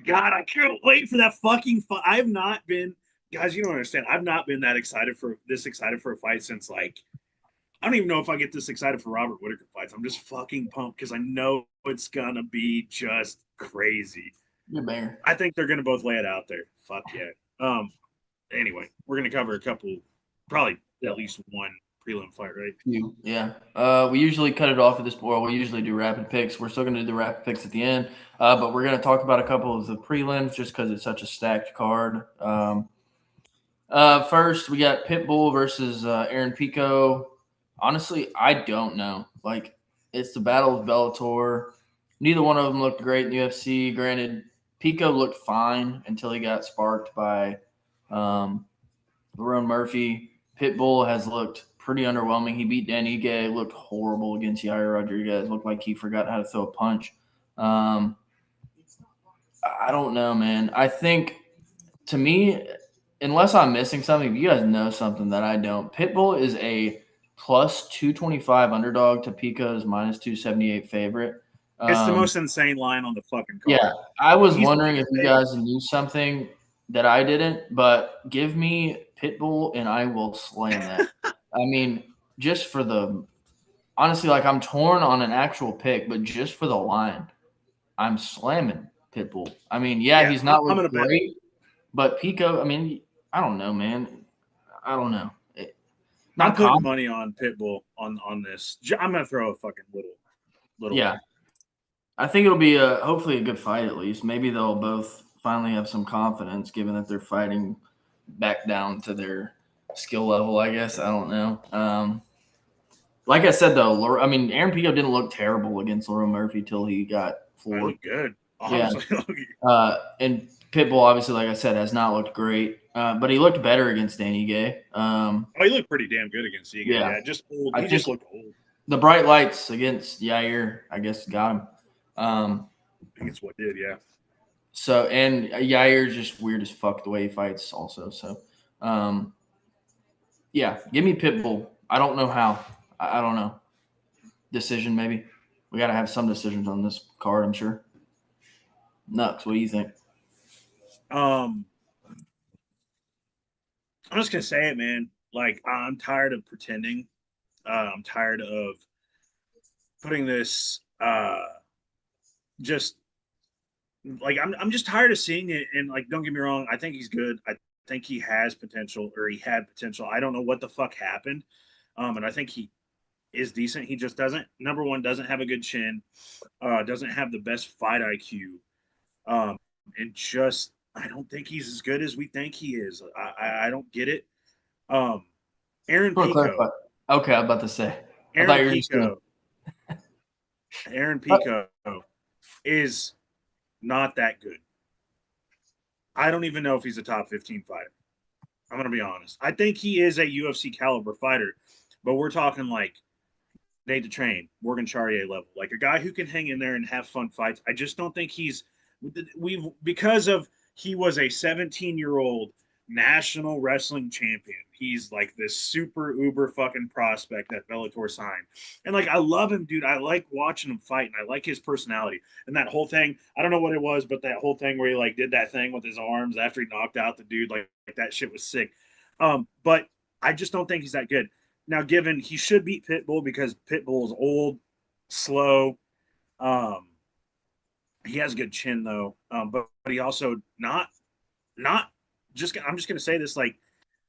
S1: God,
S3: I can't wait for that fucking fight. I've not been, guys, you don't understand. I've not been that excited for a fight since like, I don't even know if I get this excited for Robert Whitaker fights. I'm just fucking pumped because I know it's gonna be just crazy.
S1: Good banger.
S3: I think they're gonna both lay it out there. Fuck yeah. Anyway, we're gonna cover a couple, probably at least one prelim fight, right?
S1: Yeah. We usually cut it off at this point. We usually do rapid picks. We're still gonna do the rapid picks at the end, but we're gonna talk about a couple of the prelims just because it's such a stacked card. First, we got Pitbull versus Aaron Pico. Honestly, I don't know. Like, it's the battle of Bellator. Neither one of them looked great in the UFC. Granted, Pico looked fine until he got sparked by Lerone Murphy. Pitbull has looked pretty underwhelming. He beat Dan Ige, looked horrible against Yair Rodriguez. Looked like he forgot how to throw a punch. I don't know, man. I think, to me, unless I'm missing something, if you guys know something that I don't, Pitbull is a plus 225 underdog to Pico's minus 278 favorite.
S3: It's the most insane line on the fucking card.
S1: Yeah, I was wondering if you guys knew something that I didn't, but give me Pitbull and I will slam that. I mean, just for the – honestly, like I'm torn on an actual pick, but just for the line, I'm slamming Pitbull. I mean, he's not looked great, but Pico, I mean, I don't know, man. I don't know.
S3: I'm putting money on Pitbull on this. I'm gonna throw a fucking little.
S1: Yeah, I think it'll be hopefully a good fight at least. Maybe they'll both finally have some confidence, given that they're fighting back down to their skill level. I guess I don't know. Like I said though, I mean, Aaron Pico didn't look terrible against Lerone Murphy till he got floored.
S3: I look good.
S1: Yeah. And Pitbull, obviously, like I said, has not looked great. But he looked better against Danny Gay.
S3: He looked pretty damn good against Ige. Yeah, just old. He just looked old.
S1: The bright lights against Yair, I guess, got him.
S3: I think it's what did, yeah.
S1: So, and Yair's just weird as fuck the way he fights also. So, yeah, give me Pitbull. I don't know how. I don't know. Decision, maybe. We got to have some decisions on this card, I'm sure. Nux, what do you think?
S3: I'm just gonna say it, man. Like, I'm tired of pretending. I'm tired of putting this. Just like I'm just tired of seeing it. And like, don't get me wrong. I think he's good. I think he has potential, or he had potential. I don't know what the fuck happened. And I think he is decent. He just doesn't. Number one, doesn't have a good chin. Doesn't have the best fight IQ. And just I don't think he's as good as we think he is. I don't get it. Um, Aaron
S1: For clarify.
S3: Pico.
S1: Okay, I'm about to say. I thought
S3: Aaron
S1: you were just
S3: Pico. Aaron Pico is not that good. I don't even know if he's a top 15 fighter. I'm going to be honest. I think he is a UFC caliber fighter, but we're talking like Nate to train, Morgan Charrier level, like a guy who can hang in there and have fun fights. I just don't think because of he was a 17-year-old national wrestling champion. He's like this super uber fucking prospect that Bellator signed. And like I love him, dude. I like watching him fight and I like his personality. And that whole thing, I don't know what it was, but that whole thing where he like did that thing with his arms after he knocked out the dude, like that shit was sick. But I just don't think he's that good. Now, given he should beat Pitbull because Pitbull is old, slow. He has a good chin though, but he also not just. I'm just gonna say this like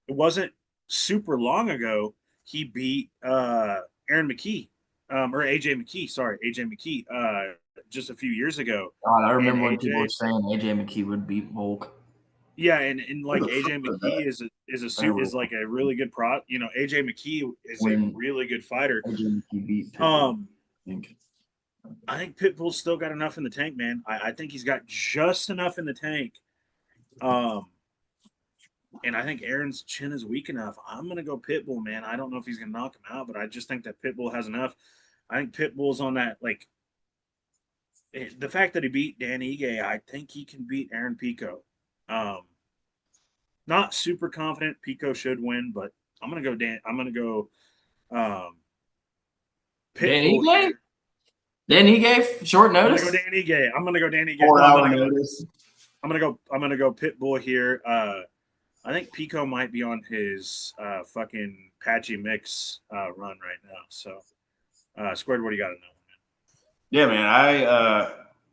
S3: it wasn't super long ago. He beat Aaron McKee or AJ McKee. Sorry, AJ McKee. Just a few years ago.
S1: God, I remember when
S3: AJ,
S1: people were saying AJ McKee would beat Volk.
S3: Yeah, and like AJ McKee is like a really good pro. You know, AJ McKee is a really good fighter.
S1: AJ McKee beat Pitbull,
S3: I think Pitbull's still got enough in the tank, man. I think he's got just enough in the tank. And I think Aaron's chin is weak enough. I'm gonna go Pitbull, man. I don't know if he's gonna knock him out, but I just think that Pitbull has enough. I think Pitbull's on that like the fact that he beat Dan Ige, I think he can beat Aaron Pico. Not super confident Pico should win, but I'm gonna go Pitbull.
S1: Dan Ige, short notice.
S3: I'm gonna go Dan Ige. I'm gonna go Dan Ige.
S2: 4-hour notice.
S3: I'm gonna go Pitbull here. I think Pico might be on his fucking patchy mix run right now. So, Squared, what do you got to know?
S2: Yeah, man.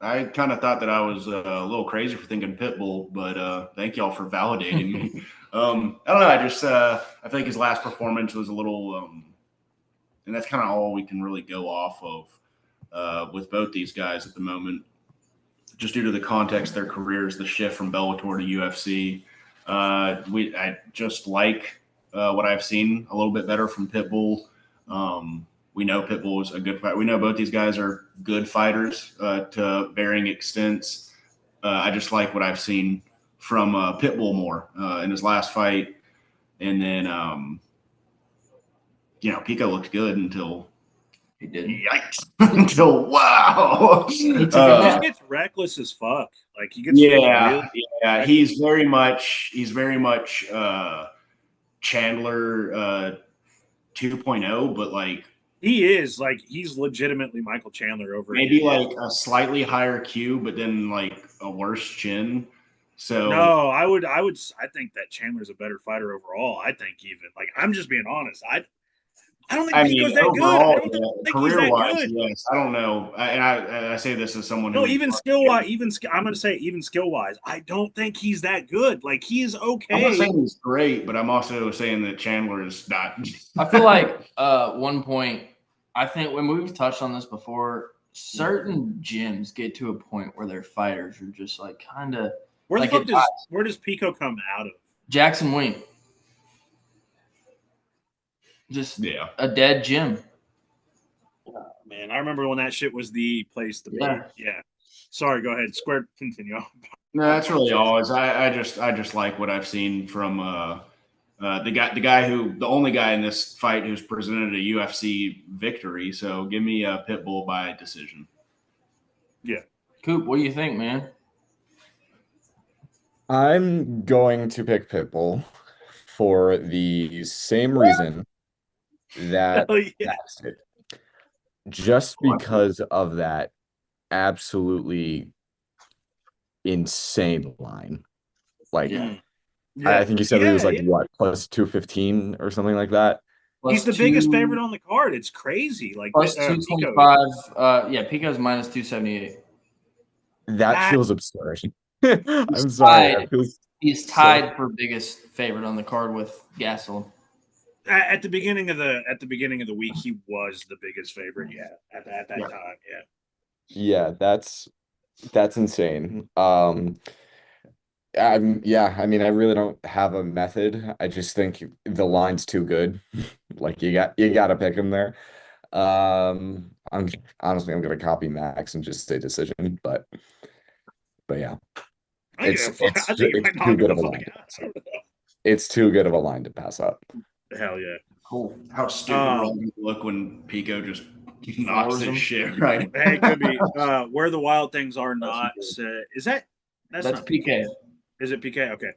S2: I kind of thought that I was a little crazy for thinking Pitbull, but thank y'all for validating me. I don't know. I think his last performance was a little, and that's kind of all we can really go off of with both these guys at the moment, just due to the context of their careers, the shift from Bellator to UFC. I just like what I've seen a little bit better from Pitbull. We know Pitbull is a good fighter. We know both these guys are good fighters to varying extents. I just like what I've seen from Pitbull more in his last fight. And then, Pico looked good until
S1: he did.
S2: Yikes! Until wow,
S3: he just gets reckless as fuck. Like he gets
S2: yeah. He's very much Chandler 2.0, but like.
S3: He's legitimately Michael Chandler over
S2: maybe like a slightly higher Q, but then like a worse chin. So
S3: no, I think that Chandler's a better fighter overall. I think even like I'm just being honest. I don't think Pico's that good. I don't think he's that good.
S2: Yes, I don't know. And I say this as someone who
S3: even skill wise, I'm going to say even skill wise, I don't think he's that good. Like he is okay.
S2: I'm not saying he's great, but I'm also saying that Chandler is not.
S1: I feel like one point, I think when we've touched on this before, certain gyms get to a point where their fighters are just like kind of.
S3: Where does Pico come out of?
S1: Jackson Wink. Just a dead gym.
S3: Oh, man, I remember when that shit was the place to be. Yeah. Sorry, go ahead. Square, continue.
S2: No, that's really all. I just like what I've seen from the only guy in this fight who's presented a UFC victory. So give me a Pitbull by decision.
S3: Yeah.
S1: Coop, what do you think, man?
S4: I'm going to pick Pitbull for the same reason that that's it. Just because of that absolutely insane line. Like I think you said he was like what, plus 215 or something like that.
S3: He's the biggest favorite on the card. It's crazy. Like
S1: plus 225. Pico's minus 278.
S4: That feels absurd. I'm sorry.
S1: He's tied for biggest favorite on the card with Gastelum.
S3: At the beginning of the week, he was the biggest favorite. Yeah, at that
S1: Yeah.
S3: time. Yeah.
S4: Yeah, that's insane. Yeah, I mean, I really don't have a method. I just think the line's too good. Like you got to pick him there. I'm honestly I'm gonna copy Max and just say decision, but yeah,
S3: I think, I think you
S4: it's
S3: might knock
S4: too
S3: him
S4: good
S3: the
S4: of a
S3: fuck
S4: line to
S3: out.
S4: pass up. It's too good of a line to pass up.
S3: Hell yeah.
S1: Cool.
S2: How stupid we're all gonna look when Pico just knocks
S1: Floors
S2: his
S1: him.
S2: shit right.
S3: Hey, it could be where the wild things are not. Is that's
S1: That's
S3: not
S1: PK.
S3: Is it PK? Okay.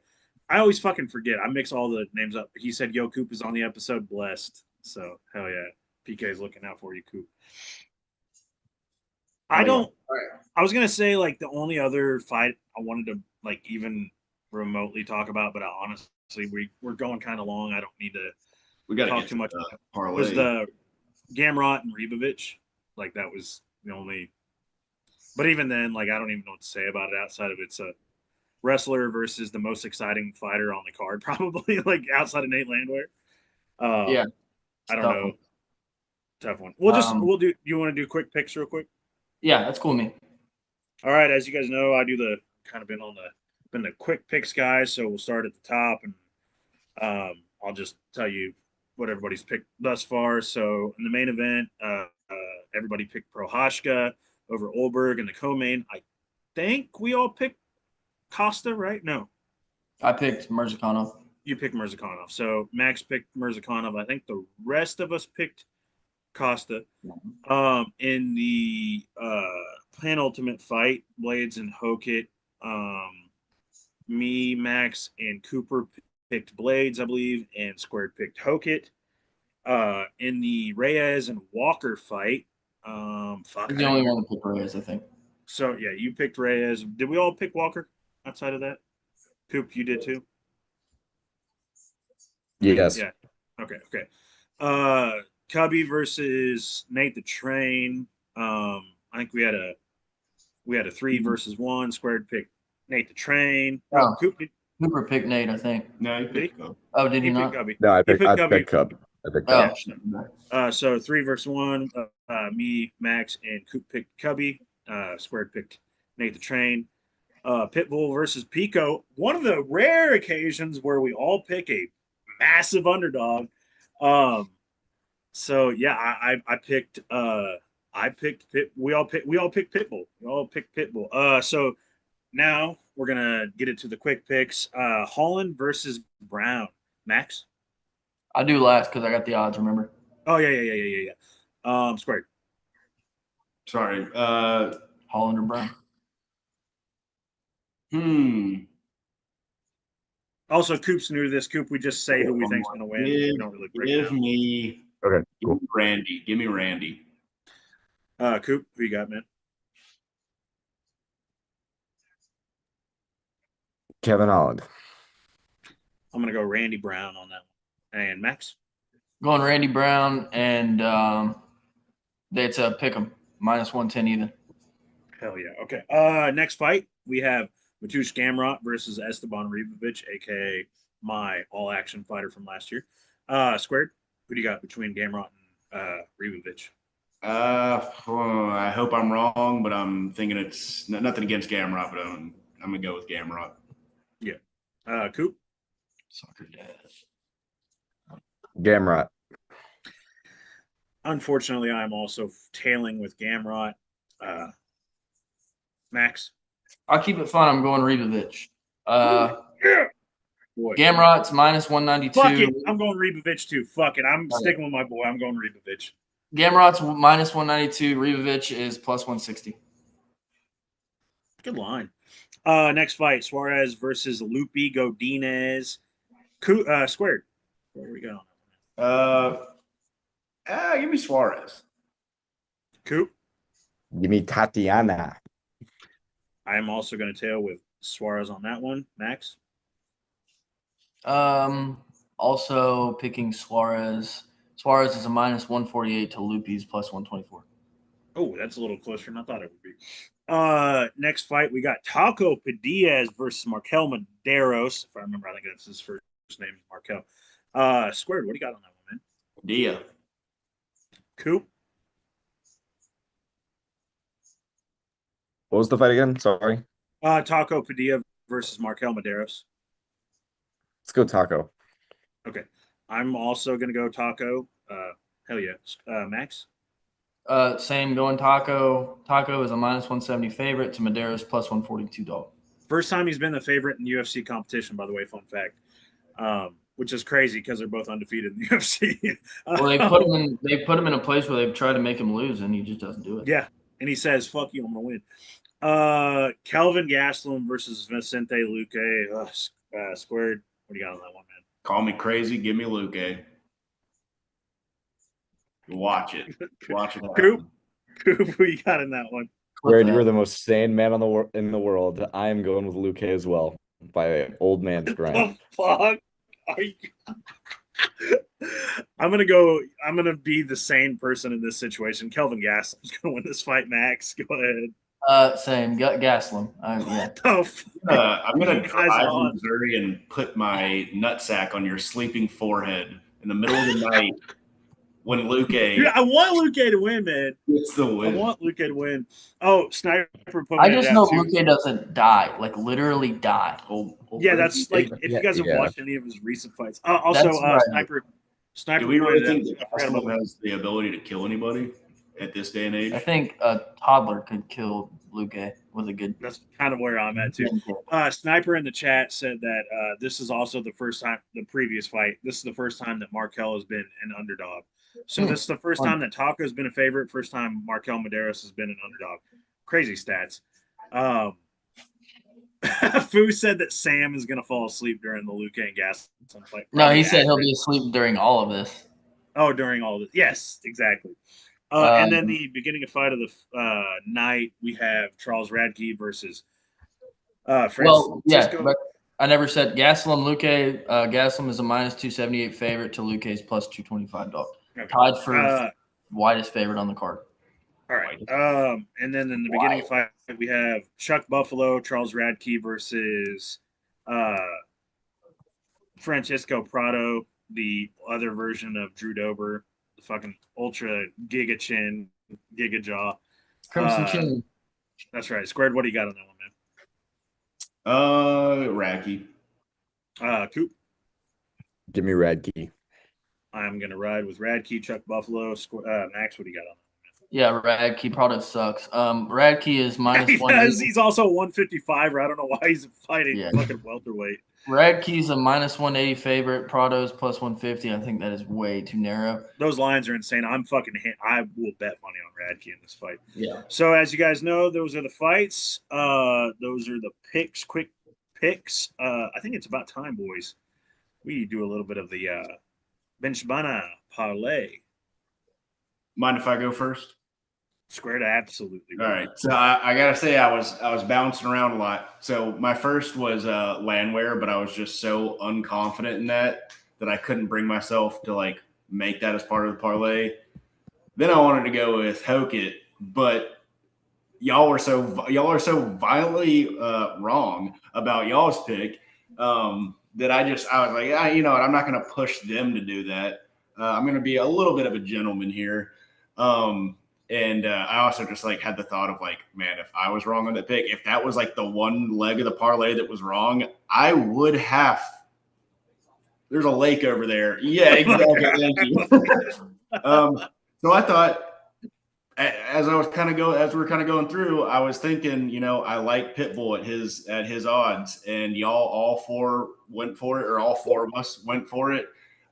S3: I always fucking forget. I mix all the names up. He said Yo Coop is on the episode. Blessed. So hell yeah. PK is looking out for you, Coop. I
S1: Oh,
S3: don't
S1: yeah. All right.
S3: I was gonna say like the only other fight I wanted to like even remotely talk about, but honestly we're going kind of long. I don't need to
S2: We got to
S3: talk
S2: get
S3: too
S2: to
S3: much.
S2: the
S3: Was
S2: parlay.
S3: the Gamrot and Ribovich. Like that was the only. But even then, like I don't even know what to say about it outside of it's a wrestler versus the most exciting fighter on the card, probably like outside of Nate Landwehr.
S1: Yeah.
S3: I don't
S1: Tough
S3: know.
S1: one.
S3: Tough one.
S1: Um,
S3: We'll do. You want to do quick picks real quick?
S1: Yeah, that's cool, me.
S3: All right. As you guys know, I do the kind of been the quick picks guy. So we'll start at the top and I'll just tell you what everybody's picked thus far. So in the main event, everybody picked Prohashka over Olberg in the co-main. I think we all picked Costa, right? No,
S1: I picked Mirzakhanov.
S3: you picked Mirzakhanov. So Max picked Mirzakhanov. I think the rest of us picked Costa. In the penultimate fight, Blades and Hokit, me, Max, and Cooper picked Blades, I believe, and Squared picked Hokit. In the Reyes and Walker fight, fuck,
S1: He's
S3: I
S1: the only
S3: didn't.
S1: one that picked Reyes, I think.
S3: So yeah, you picked Reyes. Did we all pick Walker outside of that? Coop, you did too.
S4: Yes.
S3: Yeah. Okay. Okay. Cubby versus Nate the Train. I think we had a 3 versus 1. Squared pick Nate the Train. No,
S1: Oh,
S3: Coop did,
S1: Cooper picked Nate, I think.
S2: No, you
S3: did he?
S2: picked Cub.
S1: Oh, did he
S3: He picked
S1: not?
S3: Cubby.
S4: No,
S3: He picked
S4: I
S3: Cubby.
S4: picked Cub. I picked
S1: Oh,
S4: Cub.
S1: shit.
S3: So 3 versus 1. Me, Max, and Coop picked Cubby. Squared picked Nate the Train. Pitbull versus Pico. One of the rare occasions where we all pick a massive underdog. So yeah, I picked Pit. We all picked Pitbull. We all picked Pitbull. So now we're gonna get into the quick picks. Holland versus Brown. Max.
S1: I do last because I got the odds, remember?
S3: Oh yeah. Squared.
S2: Sorry.
S1: Holland or Brown.
S2: Hmm.
S3: Also, Coop's new to this. Coop, we just say who we think's gonna win. We don't really break
S2: Give
S3: down.
S2: me
S4: Okay, cool.
S2: Randy. Give me Randy.
S3: Coop, who you got, man?
S4: Kevin Holland.
S3: I'm gonna go Randy Brown on that one. And Max.
S1: Going Randy Brown and it's a pick 'em -110 even.
S3: Hell yeah. Okay. Next fight we have Mateusz Gamrot versus Esteban Ribovich, aka my all-action fighter from last year. Squared. Who do you got between Gamrot and Ribovich?
S2: I hope I'm wrong, but I'm thinking it's nothing against Gamrot, but I'm gonna go with Gamrot.
S3: Yeah. Coop.
S1: Soccer dad.
S4: Gamrot.
S3: Unfortunately, I'm also tailing with Gamrot. Max.
S1: I'll keep it fun. I'm going Ribovich.
S3: Yeah. Boy.
S1: Gamrot's -192.
S3: Fuck it. I'm going Ribovich too. Fuck it. I'm sticking with my boy. I'm going Ribovich.
S1: Gamrot's -192. Ribovich is +160.
S3: Good line. Next fight, Suarez versus Lupi Godinez. Squared. Where we go?
S2: Give me Suarez.
S3: Coop.
S4: Give me Tatiana.
S3: I am also going to tail with Suarez on that one. Max.
S1: Also picking Suarez. Suarez is a -148 to Lupi's +124.
S3: Oh, that's a little closer than I thought it would be. Next fight, we got Taco Padillas versus Markel Maderos. If I remember, I think that's his first name, Markel. Squared, what do you got on that one,
S2: Dia.
S3: Coop.
S4: What was the fight again? Sorry.
S3: Taco Padilla versus Markel Maderos.
S4: Let's go Taco.
S3: Okay. I'm also gonna go Taco. Hell yeah. Max.
S1: Same going Taco. Taco is a minus 170 favorite to Madeira's plus 142 dog.
S3: First time he's been the favorite in UFC competition, by the way, fun fact. Which is crazy because they're both undefeated in the UFC.
S1: Well, they put him in a place where they've tried to make him lose, and he just doesn't do it.
S3: Yeah, and he says, "Fuck you, I'm gonna win." Kelvin Gastelum versus Vicente Luque. Squared. What do you got on that one, man?
S2: Call me crazy. Give me Luque. Watch it. Watch it.
S3: Coop, who you got in that one?
S4: Where you were the most sane man in the world. I am going with Luque as well by old man's grind.
S3: Fuck. I'm gonna be the sane person in this situation. Kelvin Gastelum's gonna win this fight. Max, go ahead.
S1: Same. Gaslam. Yeah.
S2: I'm gonna drive to Missouri and put my nutsack on your sleeping forehead in the middle of the night when Luque.
S3: Dude, I want Luque to win, man.
S2: It's the win.
S3: I want Luque to win. Oh, Sniper put
S1: I just know Luque doesn't die, like literally die.
S3: Yeah, that's like if you guys have watched any of his recent fights. Also, Sniper.
S2: Do we really think that has the ability to kill anybody at this day and age?
S1: I think a toddler could kill Luque with a good.
S3: That's kind of where I'm at too. Sniper in the chat said that this is also the first time, the previous fight. This is the first time that Markel has been an underdog. So this is the first time that Taco has been a favorite. First time Markel Maderos has been an underdog. Crazy stats. Fu said that Sam is going to fall asleep during the Luque and Gastelum fight.
S1: No, he said he'll be asleep during all of this.
S3: Oh, during all of this. Yes, exactly. And then the beginning of fight of the night, we have Charles Radke versus Francisco.
S1: Well, yeah, but I never said Gastelum Luque. Gastelum is a minus 278 favorite to Luque's plus 225 dog. Okay. Tied for widest favorite on the card.
S3: All right. And then in the beginning of fight, we have Chuck Buffalo, Charles Radke versus Francisco Prado, the other version of Drew Dober, the fucking ultra giga chin, giga jaw.
S1: Crimson Chin.
S3: That's right. Squared, what do you got on that one, man?
S2: Radke.
S3: Coop.
S4: Give me Radke.
S3: I'm gonna ride with Radke, Chuck Buffalo. Max, what do you got on that?
S1: Yeah, Radke Prado sucks. Radke is minus 180.
S3: He's also 155. I don't know why he's fighting fucking welterweight.
S1: Radke's a minus 180 favorite. Prado's plus 150. I think that is way too narrow.
S3: Those lines are insane. I will bet money on Radke in this fight.
S1: Yeah.
S3: So as you guys know, those are the fights. Those are the picks, quick picks. I think it's about time, boys. We do a little bit of the Benchbana parlay.
S2: Mind if I go first?
S3: Squared, absolutely.
S2: All right. So I gotta say I was bouncing around a lot. So my first was Landwehr, but I was just so unconfident in that I couldn't bring myself to like make that as part of the parlay. Then I wanted to go with Hokit, but y'all are so violently wrong about y'all's pick that I was like, you know what? I'm not going to push them to do that. I'm going to be a little bit of a gentleman here. And I also just like had the thought of like, man, if I was wrong on that pick, if that was like the one leg of the parlay that was wrong, I would have. There's a lake over there. Yeah, exactly. Thank you. So I thought, as we were kind of going through, I was thinking, you know, I like Pitbull at his odds, and y'all all four went for it, or all four of us went for it.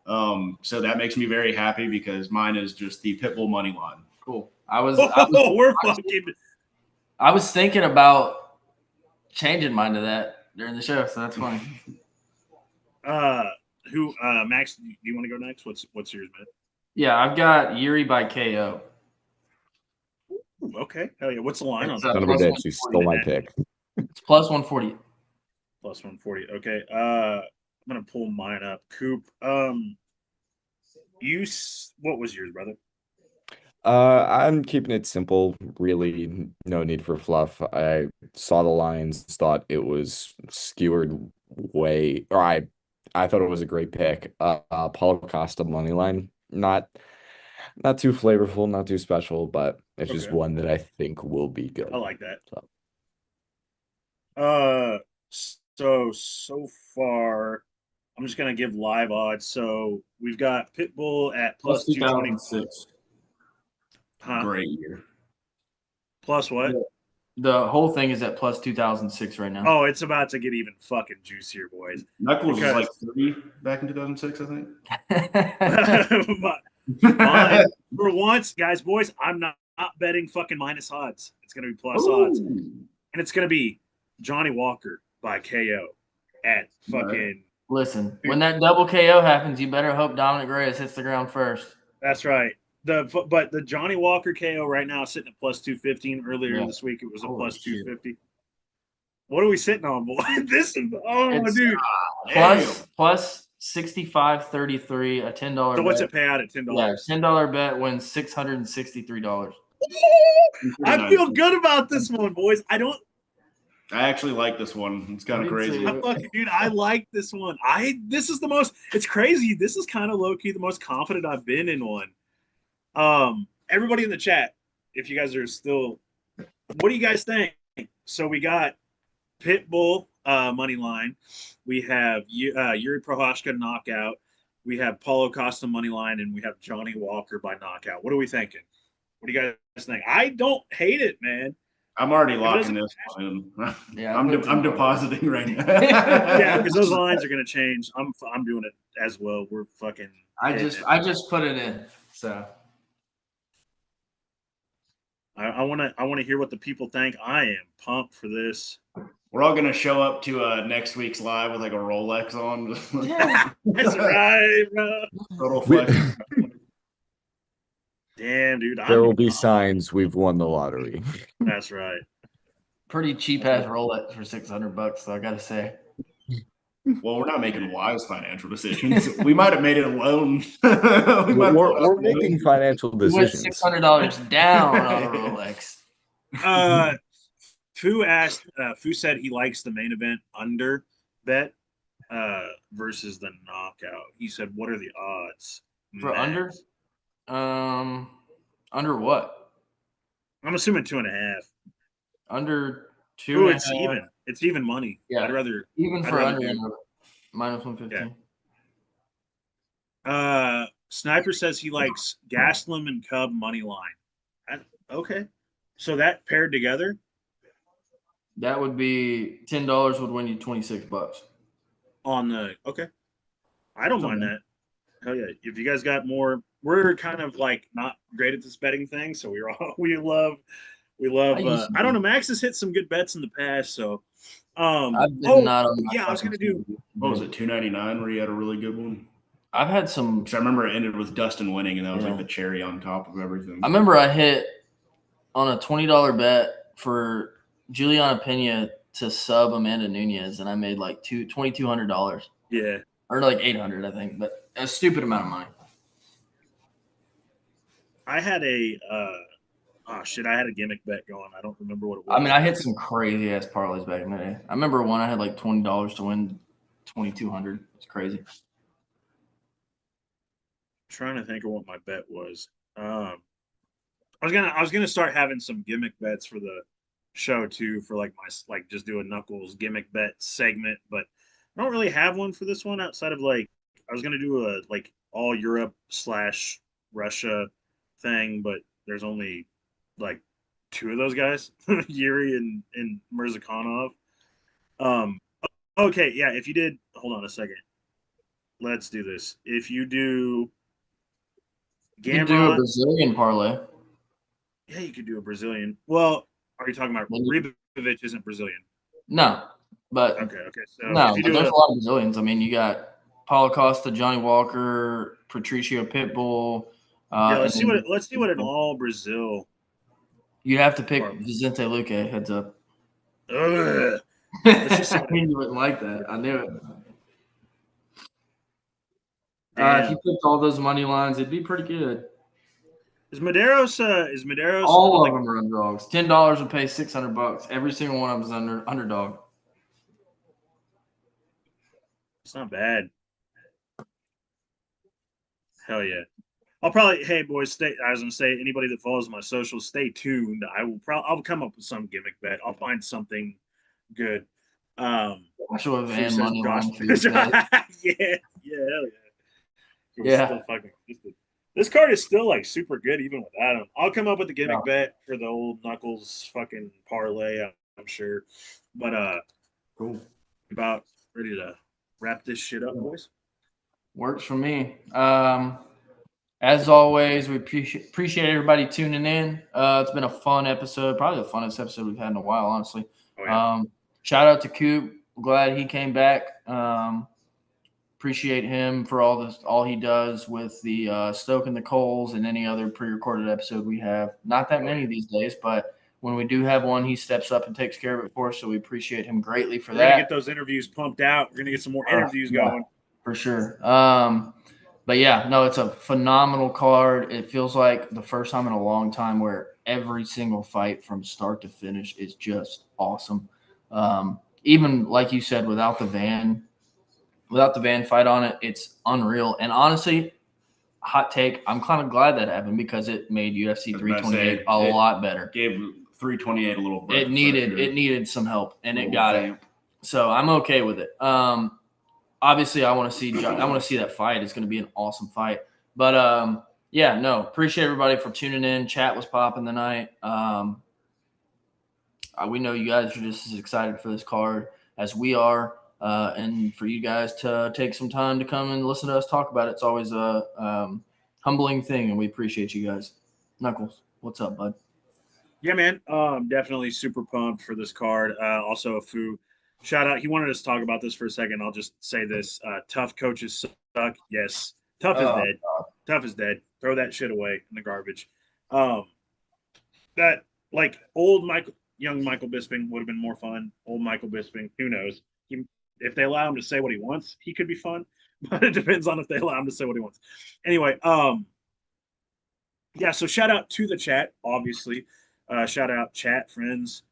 S2: So that makes me very happy because mine is just the Pitbull money line.
S1: Cool.
S3: I was
S1: thinking about changing mine to that during the show, so that's funny.
S3: Max, do you want to go next? What's yours, man?
S1: Yeah, I've got Yuri by KO.
S3: Ooh, okay. Hell yeah. What's the line on that?
S4: Son of a bitch, you stole my pick.
S1: It's plus 140.
S3: Plus 140. Okay. I'm gonna pull mine up. Coop. What was yours, brother?
S4: I'm keeping it simple. Really, no need for fluff. I saw the lines, thought it was skewered way, or I thought it was a great pick. Paulo Costa money line not too flavorful, not too special, but it's just
S3: Okay.
S4: one that I think will be good.
S3: I like that.
S4: So,
S3: So far, I'm just gonna give live odds. So we've got Pitbull at
S1: Plus
S3: plus 220.
S1: 2006.
S3: Huh?
S2: Great year.
S3: Plus what?
S1: Yeah. The whole thing is at plus 2006 right now.
S3: Oh, it's about to get even fucking juicier, boys.
S2: Knuckles was
S3: Because
S2: like 3 back in 2006, I think.
S3: mine, for once, guys, boys, I'm not betting fucking minus odds. It's gonna be plus odds,
S2: Ooh.
S3: and it's gonna be Johnny Walker by KO at fucking.
S1: Listen, when that double KO happens, you better hope Dominic Reyes hits the ground first.
S3: That's right. But the Johnny Walker KO right now is sitting at plus 215. Earlier
S1: Yeah.
S3: this week, it was a
S1: Holy
S3: plus
S1: shit.
S3: 250. What are we sitting on, boy? This is
S1: It's
S3: dude.
S1: plus 65.33, a $10
S3: So what's
S1: bet.
S3: it pay out at $10?
S1: Yeah, $10 bet wins $663.
S3: I feel good about this one, boys.
S2: I actually like this one. It's kind
S1: Me
S2: of crazy.
S1: too.
S3: Dude, I like this one. This is the most. It's crazy. This is kind of low key the most confident I've been in one. Everybody in the chat, if you guys are still, what do you guys think? So we got Pitbull money line. We have Yuri Prohashka knockout. We have Paulo Costa money line, and we have Johnny Walker by knockout. What are we thinking? What do you guys think? I don't hate it, man.
S2: I'm already locking this one in.
S1: Yeah,
S2: I'm depositing right now.
S3: Yeah, because those lines are going to change. I'm doing it as well. We're fucking.
S1: I just put it in. So
S3: I want to hear what the people think. I am pumped for this.
S2: We're all gonna show up to next week's live with like a Rolex on.
S3: That's right, bro.
S2: Total flex.
S3: Damn, dude.
S4: there will be signs we've won the lottery.
S3: That's right.
S1: pretty cheap ass Rolex for $600, so I gotta say.
S2: Well, we're not making wise financial decisions. We might have made it alone.
S4: We're making financial
S1: We went
S4: decisions.
S1: $600 down on a Rolex.
S3: Fu said he likes the main event under bet versus the knockout. He said, "What are the odds
S1: For
S3: Max?
S1: under what?
S3: I'm assuming 2.5.
S1: Under two.
S3: Oh,
S1: and
S3: it's
S1: a half.
S3: even. It's even money.
S1: Yeah.
S3: I'd rather
S1: Even for
S3: rather
S1: under
S3: do-
S1: minus 115.
S3: Sniper says he likes Gaslam and Cub money line. Okay, so that paired together.
S1: That would be $10 would win you $26.
S3: On the okay. I don't mind that. Hell yeah. If you guys got more, we're kind of like not great at this betting thing, so we love I don't know, Max has hit some good bets in the past, so
S1: I've been not on my
S3: I was gonna do
S2: What was it, 299 where you had a really good one?
S1: I've had some.
S2: Which I remember it ended with Dustin winning, and that was like the cherry on top of everything.
S1: I remember I hit on a $20 bet for Juliana Pena to sub Amanda Nunez, and I made like $2,200.
S3: Yeah.
S1: Or like 800, I think, but a stupid amount of money.
S3: I had a I had a gimmick bet going. I don't remember what it was.
S1: I mean, I hit some crazy ass parlays back in the day. I remember one I had like $20 to win 2,200. It's crazy.
S3: Trying to think of what my bet was. I was gonna start having some gimmick bets for the show too, for like just do a Knuckles gimmick bet segment, but I don't really have one for this one outside of like I was gonna do a like all Europe / Russia thing, but there's only like 2 of those guys, Yuri and Mirzakhanov. Okay, yeah. If you did, hold on a second. Let's do this. If you do
S1: You could do a Brazilian parlay.
S3: Yeah, you could do a Brazilian. Well, are you talking about Ribovic isn't Brazilian?
S1: No, but
S3: okay. So
S1: no, but there's a lot of Brazilians. I mean, you got Paulo Costa, Johnny Walker, Patricio Pitbull.
S3: Let's see what an all Brazil.
S1: You'd have to pick Vicente Luque. Heads up.
S3: Ugh.
S1: I mean, you wouldn't like that. I knew it. If you picked all those money lines, it'd be pretty good.
S3: Is Medeiros?
S1: All of them are underdogs. $10 would pay $600. Every single one of them is underdog.
S3: It's not bad. Hell yeah. I'll probably, hey boys, I was gonna say, anybody that follows my socials, stay tuned. I'll come up with some gimmick bet. I'll find something good.
S1: Joshua
S3: Fu
S1: Van
S3: says
S1: money
S3: Josh.
S1: line for your bet.
S3: Yeah, hell yeah. He's
S1: Yeah.
S3: still fucking. This card is still like super good even without him. I'll come up with the gimmick
S1: Yeah.
S3: bet for the old Knuckles fucking parlay. I'm sure, but
S1: Cool.
S3: about ready to wrap this shit up, boys.
S1: Works for me. As always, we appreciate everybody tuning in. It's been a fun episode, probably the funnest episode we've had in a while, honestly.
S3: Oh, yeah.
S1: Shout out to Coop. Glad he came back. Appreciate him for all he does with the stoking the coals and any other pre-recorded episode we have. Not that many these days, but when we do have one, he steps up and takes care of it for us. So we appreciate him greatly for
S3: We're
S1: that.
S3: gonna get those interviews pumped out. We're gonna get some more interviews going.
S1: For sure. But yeah, no, it's a phenomenal card. It feels like the first time in a long time where every single fight from start to finish is just awesome. Even like you said, without the van fight on it, it's unreal. And honestly, hot take, I'm kind of glad that happened because it made UFC 328 a lot better.
S2: Gave 328 a little breath.
S1: It needed some help, and it got it. So I'm okay with it. Obviously, I want to see that fight. It's going to be an awesome fight. But yeah, no, appreciate everybody for tuning in. Chat was popping tonight. We know you guys are just as excited for this card as we are, and for you guys to take some time to come and listen to us talk about it. It's always a humbling thing, and we appreciate you guys. Knuckles, what's up, bud?
S3: Yeah, man. Definitely super pumped for this card. Also, a Fu shout out. He wanted us to talk about this for a second. I'll just say this: tough coaches suck. Yes, tough is dead. Tough is dead. Throw that shit away in the garbage. That like young Michael Bisping would have been more fun. Old Michael Bisping, who knows? If they allow him to say what he wants, he could be fun. But it depends on if they allow him to say what he wants. Anyway, yeah. So shout out to the chat, obviously. Shout out chat friends,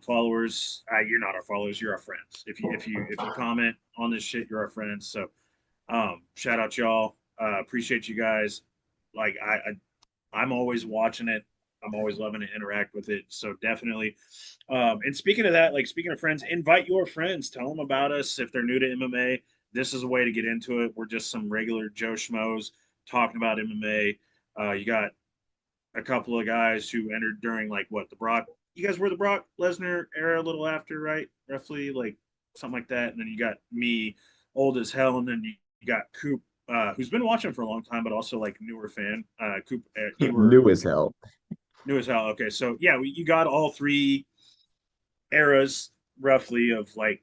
S3: followers. You're not our followers. You're our friends. If you comment on this shit, you're our friends. So shout out y'all. Appreciate you guys. Like I'm always watching it. I'm always loving to interact with it. So definitely. And speaking of that, like speaking of friends, invite your friends. Tell them about us if they're new to MMA. This is a way to get into it. We're just some regular Joe Schmoes talking about MMA. You got a couple of guys who entered during like what the Brock. You guys were the Brock Lesnar era a little after, right? Roughly like something like that. And then you got me, old as hell, and then you got Coop, who's been watching for a long time, but also like newer fan. Coop,
S4: new as hell.
S3: New as hell. Okay, so yeah, you got all three eras roughly of like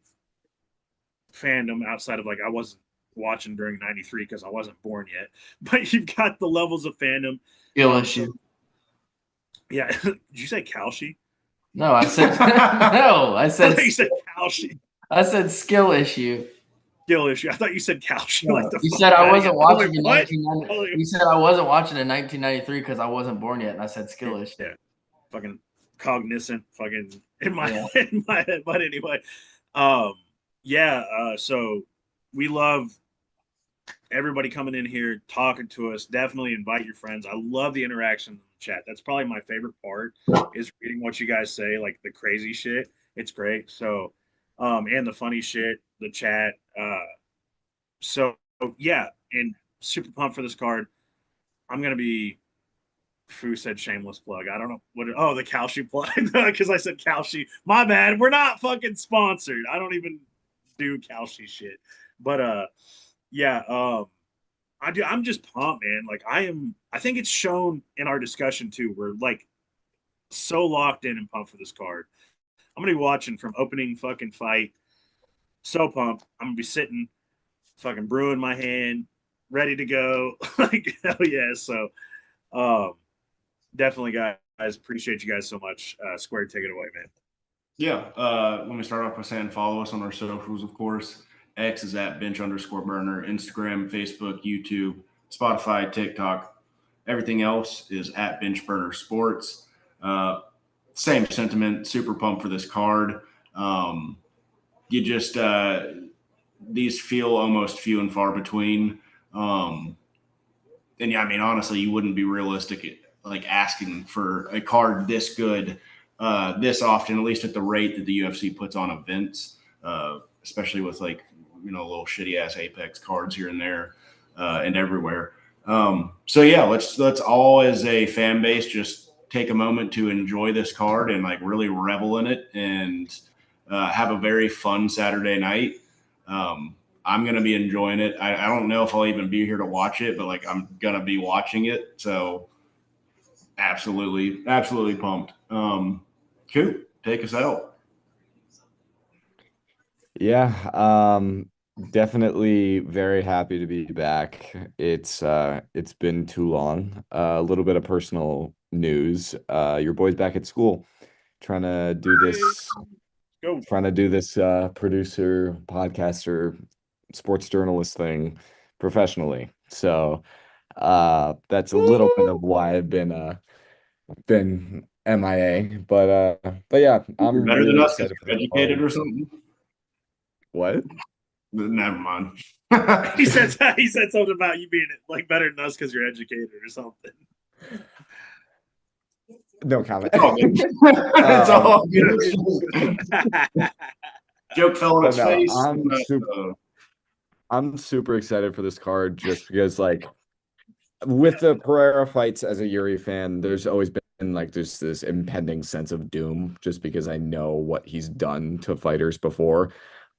S3: fandom outside of like I wasn't watching during '93 because I wasn't born yet, but you've got the levels of fandom.
S1: Skill issue.
S3: Yeah, did you say Kalshi?
S1: No, I said no. I said
S3: you said Kalshi.
S1: I said skill issue.
S3: Skill issue. I thought you said Kalshi.
S1: No,
S3: like
S1: you said I wasn't watching in
S3: like,
S1: 1993. You said I wasn't watching in 1993 because I wasn't born yet, and I said skill issue.
S3: Yeah, fucking cognizant, fucking in my head. But anyway, yeah. So we love everybody coming in here talking to us. Definitely invite your friends. I love the interaction in the chat. That's probably my favorite part is reading what you guys say, like the crazy shit. It's great. So, and the funny shit, the chat. So yeah, and super pumped for this card. I'm gonna be. Fu said shameless plug. I don't know what. The Kalshi plug because I said Kalshi. My bad. We're not fucking sponsored. I don't even do Kalshi shit. But yeah. I'm just pumped, man. Like I think it's shown in our discussion too. We're like so locked in and pumped for this card. I'm gonna be watching from opening fucking fight. So pumped. I'm gonna be sitting, fucking brewing my hand, ready to go. Like hell yeah. So, definitely, guys. Appreciate you guys so much. Square, take it away, man.
S2: Yeah. Let me start off by saying follow us on our socials, of course. X is at bench_burner. Instagram, Facebook, YouTube, Spotify, TikTok. Everything else is at benchburner sports. Same sentiment. Super pumped for this card. You just these feel almost few and far between. and yeah, I mean, honestly, you wouldn't be realistic like asking for a card this good this often, at least at the rate that the UFC puts on events, especially with like little shitty ass Apex cards here and there and everywhere. So yeah, let's all as a fan base just take a moment to enjoy this card and like really revel in it and have a very fun Saturday night. I'm gonna be enjoying it. I don't know if I'll even be here to watch it, but like I'm gonna be watching it. So absolutely pumped. Cool. Take us out.
S4: Yeah, definitely very happy to be back. It's been too long. A little bit of personal news. Your boy's back at school, trying to do this,
S3: Go.
S4: producer, podcaster, sports journalist thing professionally. So, that's a little bit of why I've been MIA. But yeah,
S2: You're
S4: I'm
S2: better than
S4: really
S2: us because
S4: excited for
S2: you're
S4: this
S2: educated
S4: card.
S2: or something.
S4: What?
S2: Never mind.
S3: He said something about you being like better than us because you're educated or something.
S4: No comment.
S2: It's all good. It's all good. Joke fell on
S4: But
S2: its
S4: no,
S2: face.
S4: I'm super excited for this card just because like with the Pereira fights as a Yuri fan, there's always been like there's this impending sense of doom just because I know what he's done to fighters before.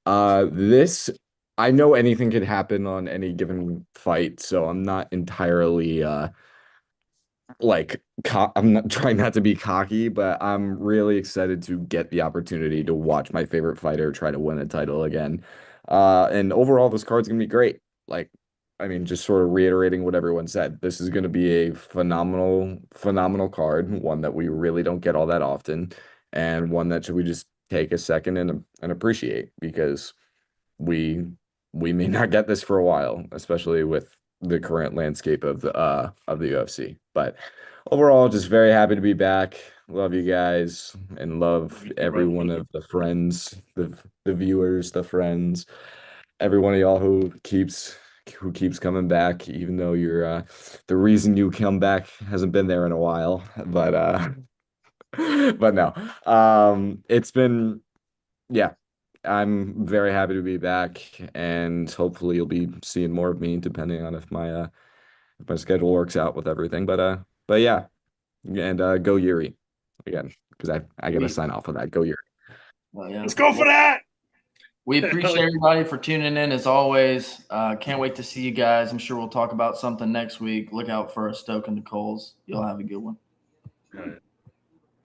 S4: This I know anything could happen on any given fight, so I'm not entirely I'm not trying not to be cocky, but I'm really excited to get the opportunity to watch my favorite fighter try to win a title again. And overall, this card's gonna be great. Like, I mean, just sort of reiterating what everyone said, this is gonna be a phenomenal card, one that we really don't get all that often, and one that should we just take a second and appreciate because we we may not get this for a while, especially with the current landscape of the UFC. But overall, just very happy to be back. Love you guys and love every one of the friends, the viewers, the friends, every one of y'all who keeps coming back, even though you're the reason you come back hasn't been there in a while. But but no. It's been yeah, I'm very happy to be back, and hopefully you'll be seeing more of me depending on if my schedule works out with everything. But yeah, and go Yuri again because I gotta sign off on that. Go Yuri.
S1: Well, yeah.
S3: Let's go for that.
S1: We appreciate everybody for tuning in as always. Can't wait to see you guys. I'm sure we'll talk about something next week. Look out for a Stoke and the Coles. You'll have a good one.